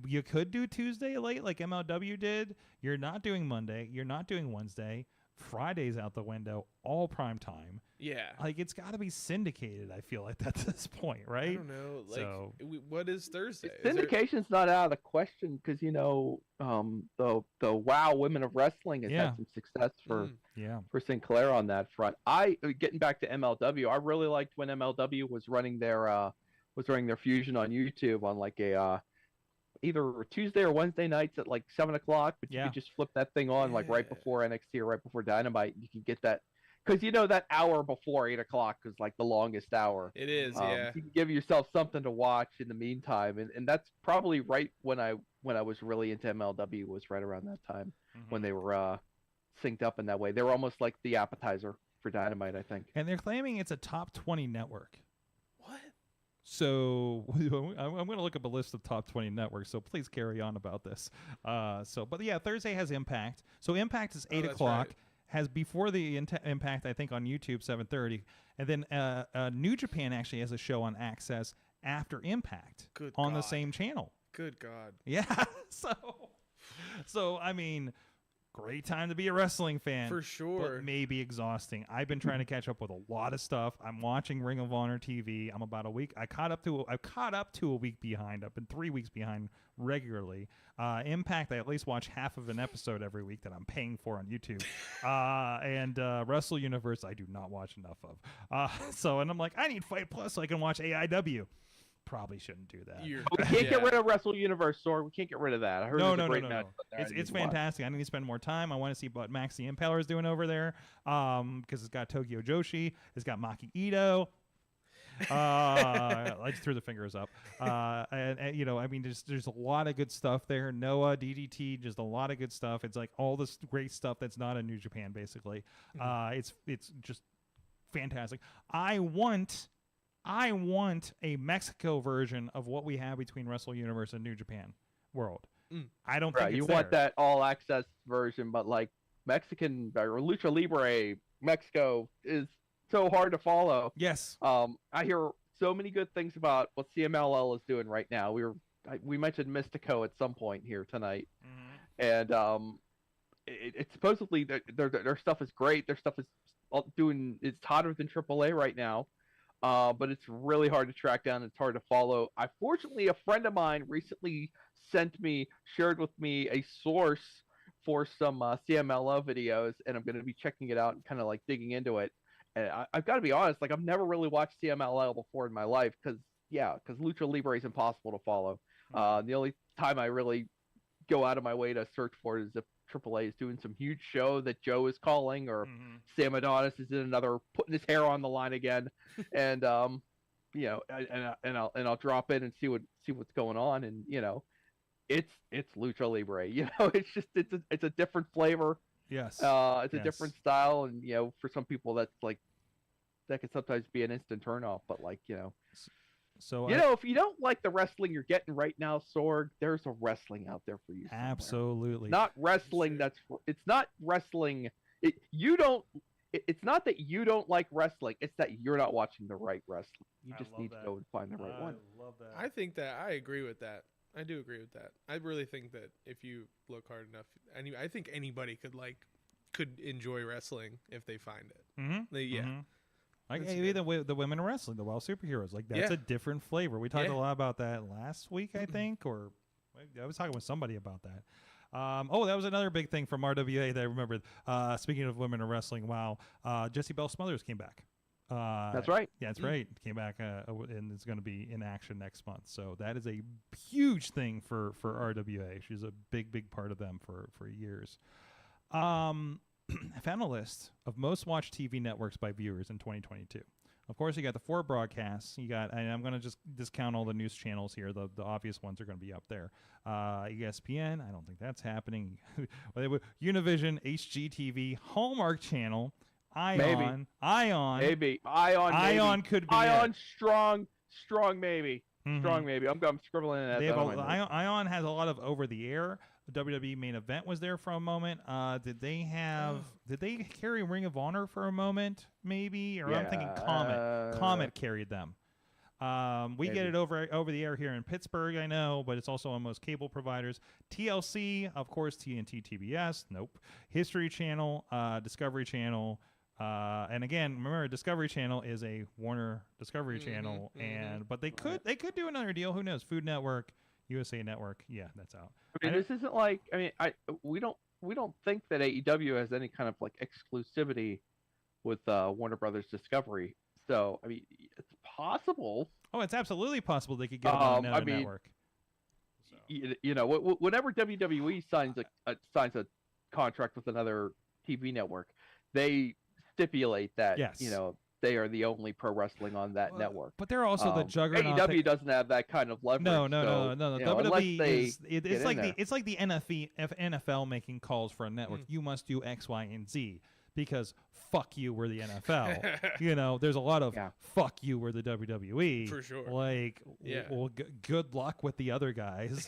You could do Tuesday late like MLW did. You're not doing Monday. You're not doing Wednesday. Friday's out the window. All prime time. Yeah. Like it's got to be syndicated. I feel like at this point, right? I don't know. Like, So- what is Thursday? Is there- Syndication's not out of the question because the WoW Women of Wrestling has had some success for Sinclair on that front. Getting back to MLW, I really liked when MLW was running their fusion on YouTube on like a either Tuesday or Wednesday nights at like 7 o'clock, but you could just flip that thing on like right before NXT or right before Dynamite. And you can get that because that hour before 8 o'clock is like the longest hour. It is, yeah. You can give yourself something to watch in the meantime, and that's probably right when I was really into MLW was right around that time when they were synced up in that way. They were almost like the appetizer for Dynamite, I think. And they're claiming it's a top 20 network. What? So I'm going to look up a list of top 20 networks. So please carry on about this. But yeah, Thursday has Impact. So Impact is 8 o'clock. Right. Has before the Impact, I think, on YouTube 7:30, and then New Japan actually has a show on Access after Impact on the same channel. Good God. Yeah. So I mean, great time to be a wrestling fan. For sure. But maybe exhausting. I've been trying to catch up with a lot of stuff. I'm watching Ring of Honor TV. I'm about a week. I've caught up to a week behind. I've been 3 weeks behind regularly. Impact, I at least watch half of an episode every week that I'm paying for on YouTube. And Wrestle Universe, I do not watch enough of. And I'm like, I need Fight Plus so I can watch AIW. Probably shouldn't do that. We can't get rid of Wrestle Universe, Sorg. We can't get rid of that. I heard No. match. It's fantastic. I need to spend more time. I want to see what Max the Impaler is doing over there because it's got Tokyo Joshi. It's got Maki Ito. I just threw the fingers up. And I mean, there's a lot of good stuff there. Noah, DDT, just a lot of good stuff. It's like all this great stuff that's not in New Japan, basically. It's just fantastic. I want a Mexico version of what we have between Wrestle Universe and New Japan World. I don't Right, think you it's want there. that all access version, but like Mexican or Lucha Libre Mexico is so hard to follow. Yes. I hear so many good things about what CMLL is doing right now. We mentioned Mystico at some point here tonight, and it's supposedly their stuff is great. Their stuff is it's hotter than AAA right now, but it's really hard to track down. It's hard to follow. Fortunately, a friend of mine recently shared with me a source for some CMLL videos, and I'm going to be checking it out and kind of like digging into it. And I've got to be honest, like I've never really watched CMLL before in my life because Lucha Libre is impossible to follow. The only time I really go out of my way to search for it is if AAA is doing some huge show that Joe is calling, or Sam Adonis is in another putting his hair on the line again, and I'll drop in and see what's going on, and it's Lucha Libre. It's a different flavor. Yes. It's a different style, and for some people that can sometimes be an instant turnoff. But So if you don't like the wrestling you're getting right now, Sorg, there's a wrestling out there for you. Somewhere. Absolutely. Not wrestling. It's not wrestling. It's not that you don't like wrestling. It's that you're not watching the right wrestling. You just need to go and find the right one. I love that. I think that I agree with that. I do agree with that. I really think that if you look hard enough, I think anybody could enjoy wrestling if they find it. Like even the women in wrestling, the Wild Superheroes, like that's a different flavor. We talked a lot about that last week, I think, or I was talking with somebody about that. That was another big thing from RWA that I remembered. Speaking of women in wrestling, Jessie Belle Smothers came back. That's right. Yeah, that's right. Came back and is going to be in action next month. So that is a huge thing for RWA. She's a big part of them for years. I found a list of most watched TV networks by viewers in 2022. Of course, you got the 4 broadcasts. And I'm going to just discount all the news channels here. The obvious ones are going to be up there. ESPN, I don't think that's happening. Univision, HGTV, Hallmark Channel, Ion. Maybe. Ion could be Ion it. strong maybe. Strong maybe. I'm scribbling in that. Ion has a lot of over the air. The WWE main event was there for a moment. Did they carry Ring of Honor for a moment? Maybe, or I'm thinking Comet. Comet carried them. We get it over the air here in Pittsburgh, I know, but it's also on most cable providers. TLC, of course, TNT, TBS. Nope. History Channel, Discovery Channel. And again, remember, Discovery Channel is a Warner Discovery Channel, but they could do another deal. Who knows? Food Network, USA Network. Yeah, that's out. I mean, this isn't like. I mean, we don't think that AEW has any kind of like exclusivity with Warner Brothers Discovery. So I mean, it's possible. Oh, it's absolutely possible they could get them on another network. So. Whenever WWE signs a contract with another TV network, they stipulate that they are the only pro wrestling on that network. But they're also the juggernaut. AEW doesn't have that kind of leverage. No. WWE it's like the NFL making calls for a network. You must do X, Y, and Z because fuck you, we're the NFL. There's a lot of fuck you, we're the WWE. For sure. Like, well, good luck with the other guys,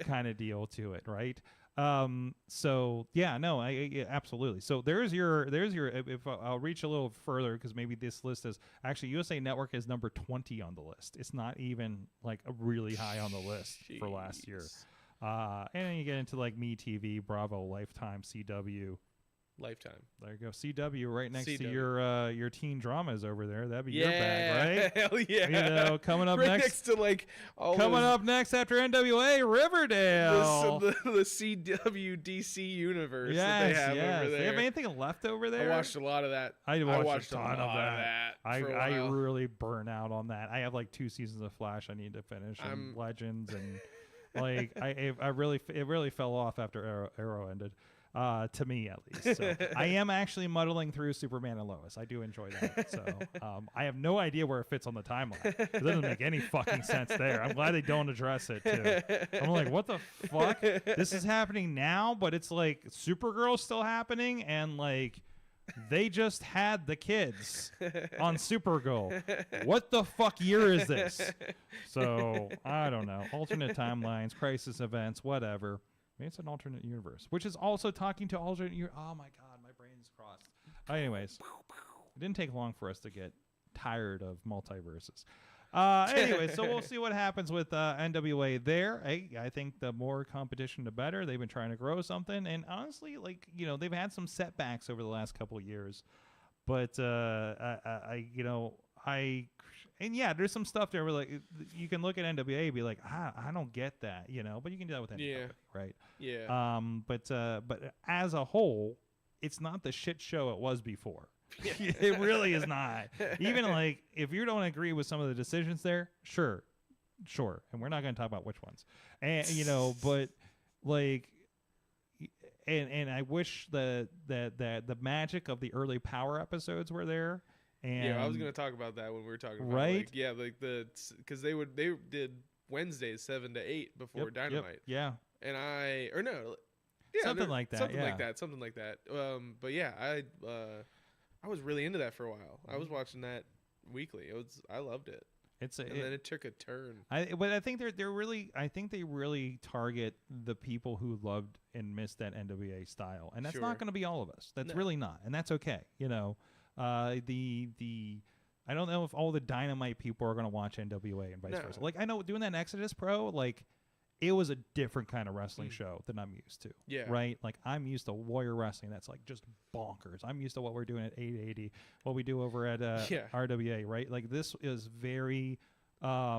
kind of deal to it, right? Absolutely. So there's your if I'll reach a little further, because maybe this list is actually USA Network is number 20 on the list. It's not even like a really high on the list for last year. And then you get into like MeTV, Bravo, Lifetime, CW. Lifetime. There you go. CW right next CW. to your teen dramas over there. That'd be your bag, right? Hell yeah. Coming up right next to like all up next after NWA, Riverdale. The CW DC universe that they have over there. They have anything left over there? I watched a lot of that. I watched a ton of that. I really burn out on that. I have like 2 seasons of Flash I need to finish, and Legends, and like it really fell off after Arrow ended. To me, at least. So I am actually muddling through Superman and Lois. I do enjoy that. So I have no idea where it fits on the timeline. It doesn't make any fucking sense there. I'm glad they don't address it, too. I'm like, what the fuck? This is happening now, but it's like Supergirl's still happening, and like They just had the kids on Supergirl. What the fuck year is this? So, I don't know. Alternate timelines, crisis events, whatever. Maybe it's an alternate universe, which is also talking to alternate Oh, my God. My brain's crossed. Anyways, it didn't take long for us to get tired of multiverses. Anyway, so we'll see what happens with NWA there. I think the more competition, the better. They've been trying to grow something, and honestly, like, you know, they've had some setbacks over the last couple of years. But there's some stuff there where, like, you can look at NWA and be like, I don't get that, you know. But you can do that with any company, right? Yeah. But as a whole, it's not the shit show it was before. It really is not. Even like if you don't agree with some of the decisions there, sure, and we're not going to talk about which ones, and you know, but like, and I wish that the magic of the early Power episodes were there. And yeah, I was going to talk about that when we were talking about right. Because they did Wednesdays 7 to 8 before Dynamite. Yeah, and something like that. Something like that. But yeah, I was really into that for a while. I was watching that weekly. I loved it. Then it took a turn. But I think they really target the people who loved and missed that NWA style, and that's not going to be all of us. That's really not, and that's okay. You know, I don't know if all the Dynamite people are going to watch NWA and vice versa. Like I know doing that in Exodus Pro, like. It was a different kind of wrestling show than I'm used to. Yeah. Right? Like, I'm used to Warrior Wrestling. That's, like, just bonkers. I'm used to what we're doing at 880, what we do over at RWA, right? Like, this is very, a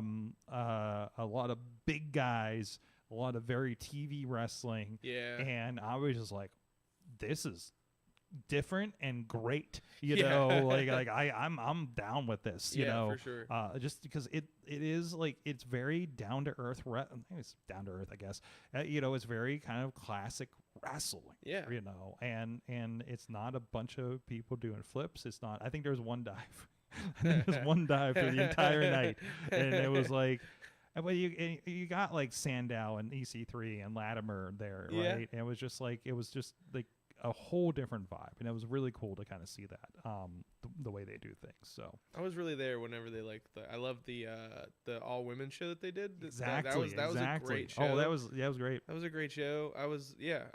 lot of big guys, a lot of very TV wrestling. Yeah. And I was just like, this is different and great, you know, like I'm down with this, you know, for sure. Just because it is like it's very down to earth. I think it's down to earth, I guess. You know, it's very kind of classic wrestling. Yeah, you know, and it's not a bunch of people doing flips. It's not. I think there's one dive. There's one dive for the entire night, and it was like. Well, you got like Sandow and EC3 and Latimer there, right? And it was just like a whole different vibe, and it was really cool to kind of see that the way they do things. So I was really there whenever they I love the all women show that they did. Exactly, that was a great show. Oh, that was great. That was a great show. I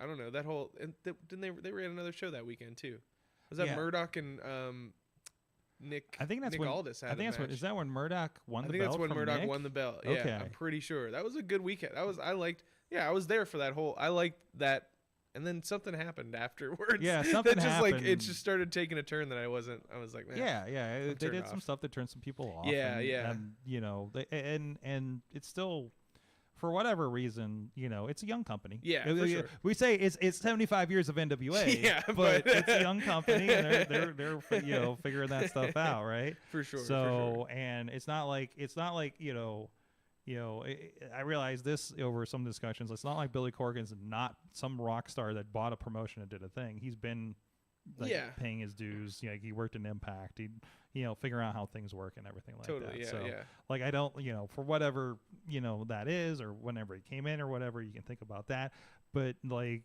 don't know that whole and didn't they ran another show that weekend too? Was that Murdoch and Nick? I think that's Nick when Aldis had. I think that's when Murdoch won the belt. I think that's when Murdoch Nick? won the belt. Yeah, okay. I'm pretty sure that was a good weekend. I was there for that whole. I liked that. And then something happened afterwards. Yeah, something that just happened. Like it just started taking a turn that I was like, man. Yeah. They did some stuff that turned some people off. Yeah. And you know, and it's still, for whatever reason, you know, it's a young company. Yeah, for sure. We say it's 75 years of NWA. Yeah, but it's a young company, and they're you know figuring that stuff out, right? For sure. So and it's not like you know. I realize this over some discussions. It's not like Billy Corgan's not some rock star that bought a promotion and did a thing. He's been paying his dues. You know, he worked in Impact. He, figuring out how things work and everything like that. Yeah, so, like, I don't, for whatever, that is, or whenever he came in or whatever, you can think about that. But, like,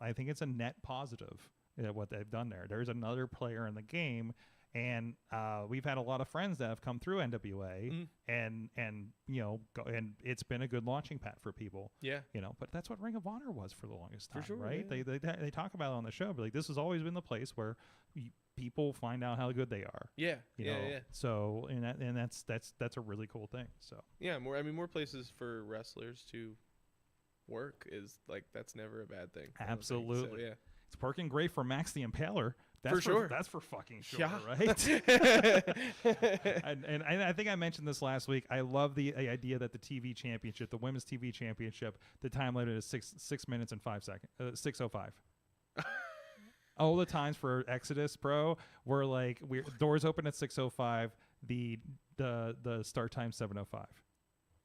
I think it's a net positive what they've done there. There's another player in the game. And we've had a lot of friends that have come through NWA, and it's been a good launching pad for people. Yeah, but that's what Ring of Honor was for the longest time, for sure, right? Yeah. They talk about it on the show, but like this has always been the place where people find out how good they are. Yeah, yeah. So and that's a really cool thing. So yeah, more places for wrestlers to work is like that's never a bad thing. Absolutely. So, yeah, it's working great for Max the Impaler. That's for sure. That's for fucking sure, right? and I think I mentioned this last week. I love the idea that the TV championship, the women's TV championship, the time limit is 6 minutes and 5 seconds, 6:05. All the times for Exodus Pro were like doors open at 6:05. The start time 7:05.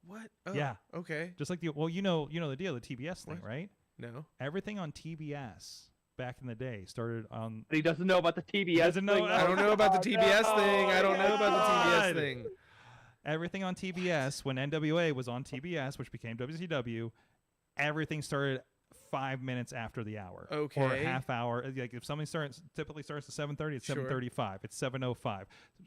What? Oh, yeah. Okay. Just like the the deal, the TBS thing, right? No. Everything on TBS. Back in the day, started on. He doesn't know about the TBS thing. I don't know about the TBS thing. I don't know about the TBS thing. Everything on TBS when NWA was on TBS, which became WCW, everything started 5 minutes after the hour. Okay. Or a half hour. Like if something typically starts at 7:30, it's 7:35. It's 7:05.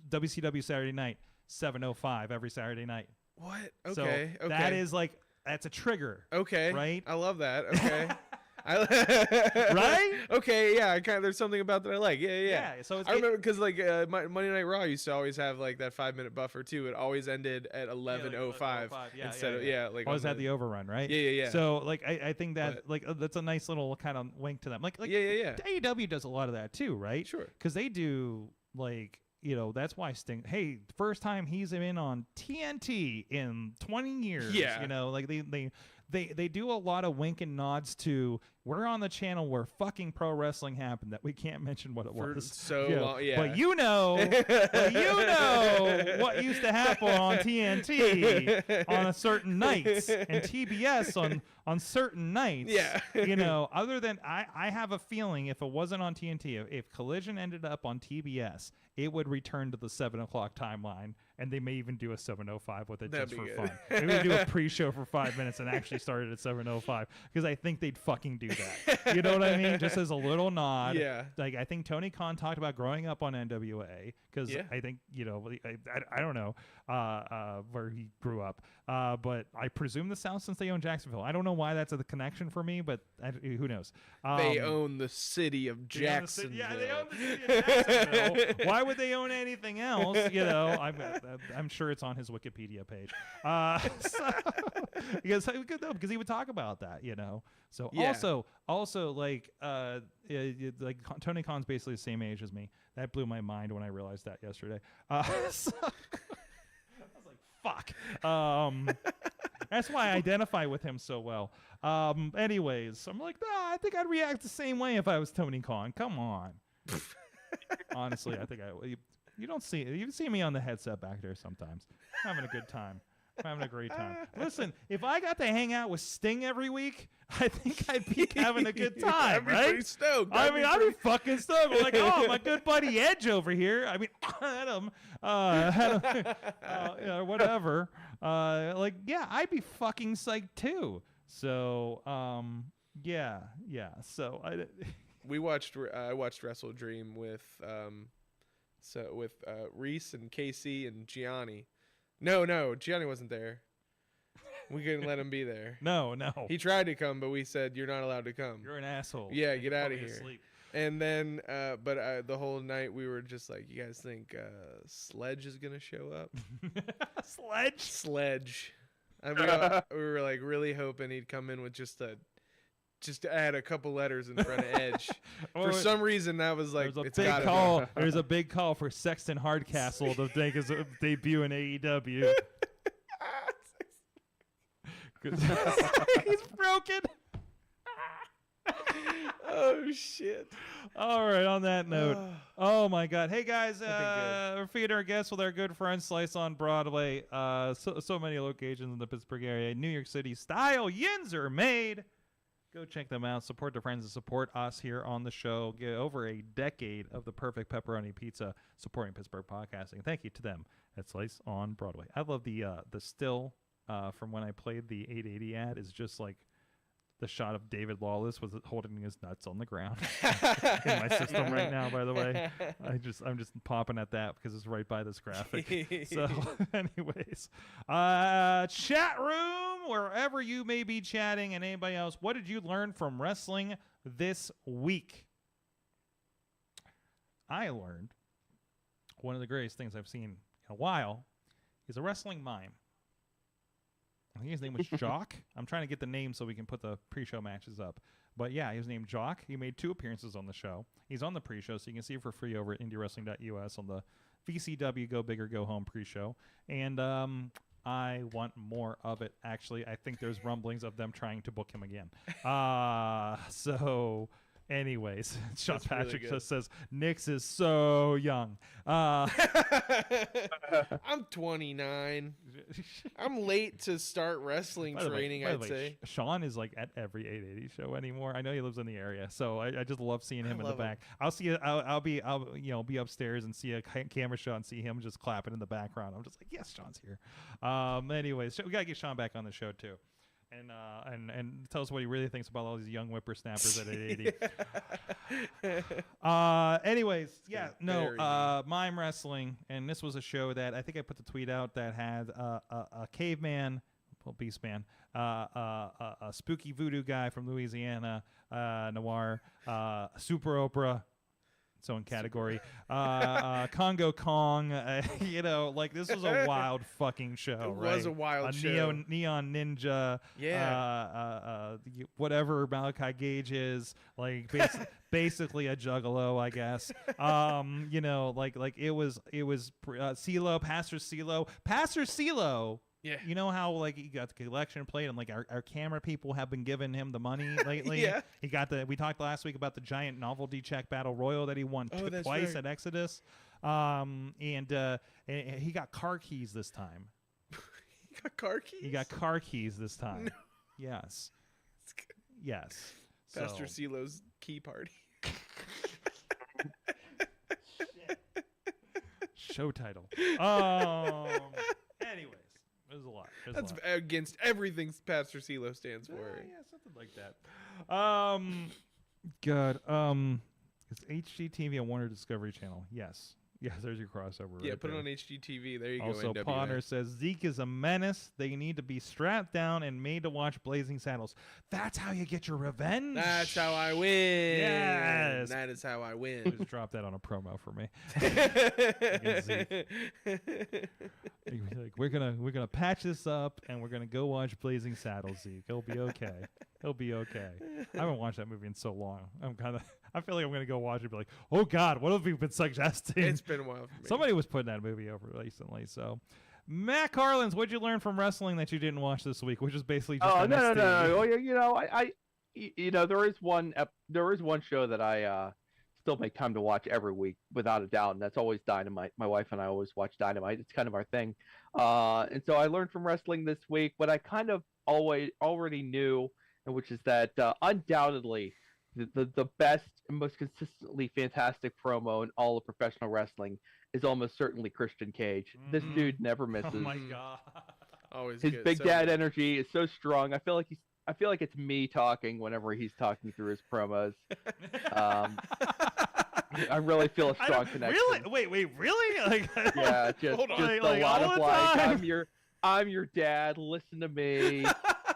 WCW Saturday Night, 7:05 every Saturday night. What? Okay. So okay. that is like, that's a trigger. Okay. Right? I love that. Okay. Right? Okay, yeah. There's something about that I like. Yeah. So it's, I remember because like Monday Night Raw used to always have like that 5-minute buffer too. It always ended at 11:05 instead of like always had the overrun, right? Yeah. So like I think that like that's a nice little kind of wink to them. Like yeah. AEW does a lot of that too, right? Sure. Because they do like. That's why Sting. Hey, first time he's in on TNT in 20 years. Yeah. Like they do a lot of wink and nods to we're on the channel where fucking pro wrestling happened that we can't mention what it For was. so long, yeah. But you know what used to happen on TNT on a certain nights and TBS on certain nights. Yeah. Other than I have a feeling if it wasn't on TNT, if Collision ended up on TBS, it would return to the 7 o'clock timeline, and they may even do a 7:05 with it That'd just be for good. fun. Maybe we do a pre-show for 5 minutes and actually start it at 7:05 because I think they'd fucking do that. You know what I mean? Just as a little nod. Yeah. Like I think Tony Khan talked about growing up on NWA because I think I don't know where he grew up, but I presume the South since they own Jacksonville. I don't know why that's the connection for me, but who knows? They own the city of Jacksonville. They own the city of Jacksonville. Why would they own anything else? I'm sure it's on his Wikipedia page. Because he would talk about that, So Yeah. also like Tony Khan's basically the same age as me. That blew my mind when I realized that yesterday. So I was like, fuck. That's why I identify with him so well. Anyways, I'm like, I think I'd react the same way if I was Tony Khan. Come on. Honestly, I think you see me on the headset back there sometimes. I'm having a good time. I'm having a great time. Listen, if I got to hang out with Sting every week, I think I'd be having a good time, I'd be right? pretty stoked. I'd be fucking stoked. I'm like, oh, my good buddy Edge over here. I mean, whatever. I'd be fucking psyched too. So, yeah. So I watched Wrestle Dream with Reese and Casey and Gianni. No, Gianni wasn't there. We couldn't let him be there. No. He tried to come, but we said, you're not allowed to come. You're an asshole. Yeah, get out of Probably here. asleep. And then, but the whole night we were just like, you guys think Sledge is going to show up? Sledge. We were like really hoping he'd come in with just to add a couple letters in front of Edge. For some reason, that was like, it's got call. There's a big call for Sexton Hardcastle to make his debut in AEW. He's broken. Oh shit! All right. On that note, oh my God. Hey guys, we're feeding our guests with our good friend Slice on Broadway. So many locations in the Pittsburgh area, New York City style. Yins are made. Go check them out. Support their friends and support us here on the show. Get over a decade of the perfect pepperoni pizza supporting Pittsburgh podcasting. Thank you to them at Slice on Broadway. I love the still from when I played the 880 ad is just like the shot of David Lawless was holding his nuts on the ground in my system right now, by the way. I'm just popping at that because it's right by this graphic. So anyways, chat room, wherever you may be chatting, and anybody else, what did you learn from wrestling this week? I learned one of the greatest things I've seen in a while is a wrestling mime. I think his name was Jock. I'm trying to get the name so we can put the pre-show matches up. But yeah, he was named Jock. He made 2 appearances on the show. He's on the pre-show, so you can see it for free over at IndyWrestling.us on the VCW Go Big or Go Home pre-show. And I want more of it, actually. I think there's rumblings of them trying to book him again. So anyways, Sean Patrick really just says, Nix is so young. I'm 29. I'm late to start wrestling training, I'd say. Sean is like at every 880 show anymore. I know he lives in the area, so I just love seeing him in the back. I'll see I'll be upstairs and see a camera shot and see him just clapping in the background. I'm just like, yes, Sean's here. Anyways, we gotta get Sean back on the show too. and tell us what he really thinks about all these young whippersnappers at 880. Anyways, Mime Wrestling, and this was a show that I think I put the tweet out that had a caveman, well, beast man, a spooky voodoo guy from Louisiana, Noir, Super Oprah, its own category, Congo Kong, you know, like this was a wild fucking show. It was a wild show. Neon Ninja, whatever Malachi Gage is, like basically a juggalo, I guess. You know, like it was CeeLo, Pastor CeeLo. Yeah. You know how like he got the collection plate and like our camera people have been giving him the money lately. Yeah. He got we talked last week about the giant novelty check battle royal that he won twice right. at Exodus. And he got car keys this time. He got car keys? He got car keys this time. No. Yes. Yes. Pastor CeeLo's key party. Show title. Anyways. There's a lot. That's against everything Pastor CeeLo stands for. Yeah, something like that. God. Is HGTV on Warner Discovery Channel? Yes. Yes, there's your crossover. Yeah, right put there. it on HGTV. There you Also, go. Pawner says Zeke is a menace. They need to be strapped down and made to watch Blazing Saddles. That's how you get your revenge. That's how I win. Yes. That is how I win. Just drop that on a promo for me. Like, we're gonna patch this up and we're gonna go watch Blazing Saddles, Zeke. He'll be okay. He'll be okay. I haven't watched that movie in so long. I feel like I'm gonna go watch it and be like, oh God, what have we been suggesting? It's been a while for me. Somebody was putting that movie over recently. So, Matt Carlins, what'd you learn from wrestling that you didn't watch this week? Which is basically just no. NXT. Oh, you know, there is one show that I still make time to watch every week without a doubt, and that's always Dynamite. My wife and I always watch Dynamite. It's kind of our thing. And so I learned from wrestling this week what I kind of already knew, and which is that undoubtedly the best and most consistently fantastic promo in all of professional wrestling is almost certainly Christian Cage. This dude never misses. Oh my God. Always His good. big So dad good. energy is so strong. I feel like it's me talking whenever he's talking through his promos. I really feel a strong connection. Really? Wait, really? Like, Yeah, just Hold on. a Like, lot all of the like, time? I'm your dad. Listen to me.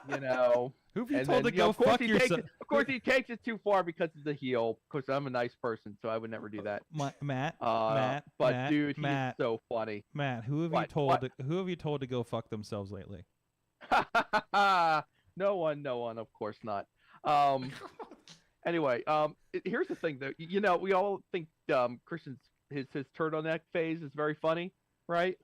You know. who have you And told then, to go of course fuck he takes yourself? it, of course, he takes it too far because he's a heel. Of course, I'm a nice person, so I would never do that. Matt, But dude, Matt, he's so funny. Matt, who have What? you told? Who have you told to go fuck themselves lately? No one, of course not. Anyway, here's the thing though. You know, we all think Christian's his turtleneck phase is very funny, right?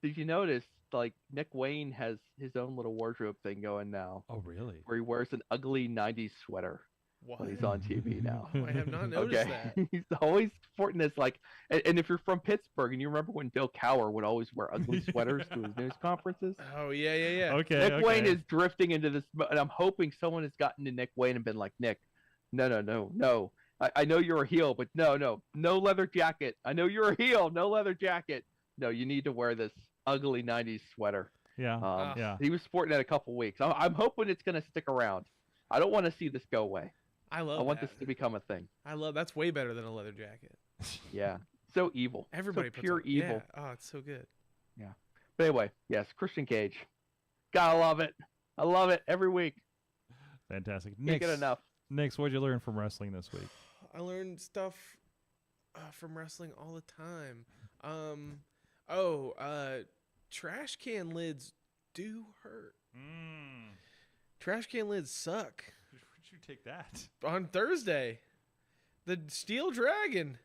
Did you notice like Nick Wayne has his own little wardrobe thing going now, Oh, really? where he wears an ugly '90s sweater What? when he's on TV now. I have not noticed that. He's always sporting this like, and if you're from Pittsburgh and you remember when Bill Cowher would always wear ugly sweaters to his news conferences. Oh yeah. Okay. Nick Wayne is drifting into this, and I'm hoping someone has gotten to Nick Wayne and been like, Nick, no. I know you're a heel, but no leather jacket. I know you're a heel, no leather jacket. No, you need to wear this ugly '90s sweater. Yeah. Yeah. He was sporting that a couple weeks. I'm hoping it's going to stick around. I don't want to see this go away. I love. I want that. this to become a thing. That's way better than a leather jacket. Yeah, so evil. Everybody so puts pure on- evil. Yeah. Oh, it's so good. Yeah. But anyway, yes, Christian Cage. Gotta love it. I love it every week. Fantastic. Can't get enough. Nix, what'd you learn from wrestling this week? I learned stuff from wrestling all the time. Trash can lids do hurt. Trash can lids suck. Where'd you take that? On Thursday, the Steel Dragon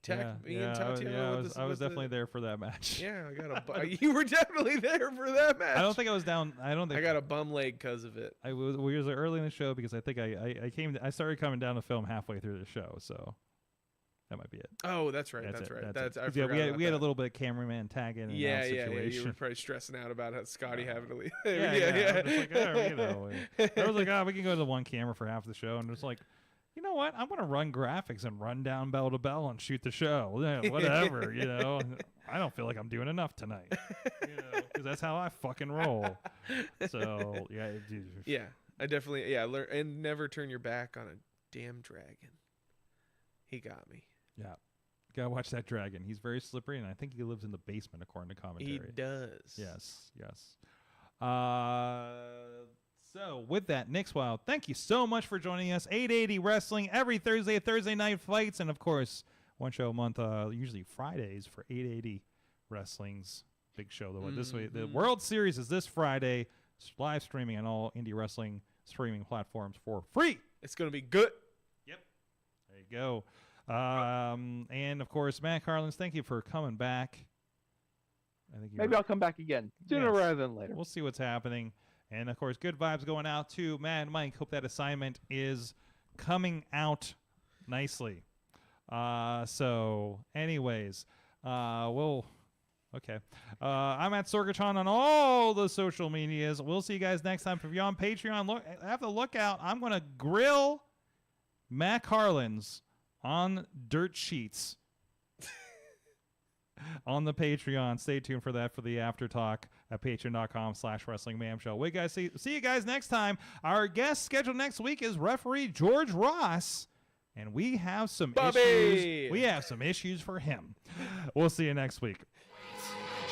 attacked me and Tatiana. I was definitely there for that match. Yeah, I got a. You were definitely there for that match. I don't think I was down. I don't think I got a bum leg because of it. we was early in the show because I think I started coming down the film halfway through the show, so that might be it. Oh, that's right. That's it, right. That's I it. forgot we about had a that. little bit of cameraman tagging. Yeah. Situation. You were probably stressing out about how Scotty having to leave. Yeah. I'm just like, you know, I was like, we can go to the one camera for half the show, and it's like, you know what? I'm going to run graphics and run down bell to bell and shoot the show. Yeah, whatever, you know. I don't feel like I'm doing enough tonight, because that's how I fucking roll. So, yeah. Yeah, I definitely, learn, and never turn your back on a damn dragon. He got me. Yeah. Gotta watch that dragon. He's very slippery, and I think he lives in the basement, according to commentary. He does. Yes. So, with that, Nix Wilde, thank you so much for joining us. 880 Wrestling every Thursday, Thursday night fights, and, of course, one show a month, usually Fridays for 880 Wrestling's big show. This way, the World Series is this Friday, live streaming on all Indie Wrestling streaming platforms for free. It's going to be good. Yep. There you go. And, of course, Matt Carlins, thank you for coming back. I think Maybe I'll come back again sooner rather than later. We'll see what's happening. And, of course, good vibes going out to Matt and Mike. Hope that assignment is coming out nicely. So, anyways, okay. I'm at Sorgatron on all the social medias. We'll see you guys next time. If you're on Patreon, have to look out. I'm going to grill Matt Carlins on dirt sheets on the Patreon. Stay tuned for that for the after talk at patreon.com/WrestlingMayhemShow. We guys see you guys next time. Our guest scheduled next week is referee George Ross, and we have some issues. We have some issues for him. We'll see you next week.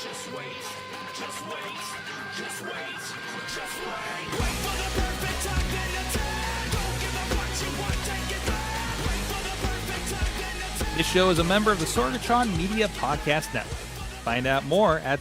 Just wait, just wait, just wait, just wait. Wait for the perfect time, then attack. Don't give up what you want, take it back. Wait for the perfect time, then attack. This show is a member of the Sorgatron Media Podcast Network. Find out more at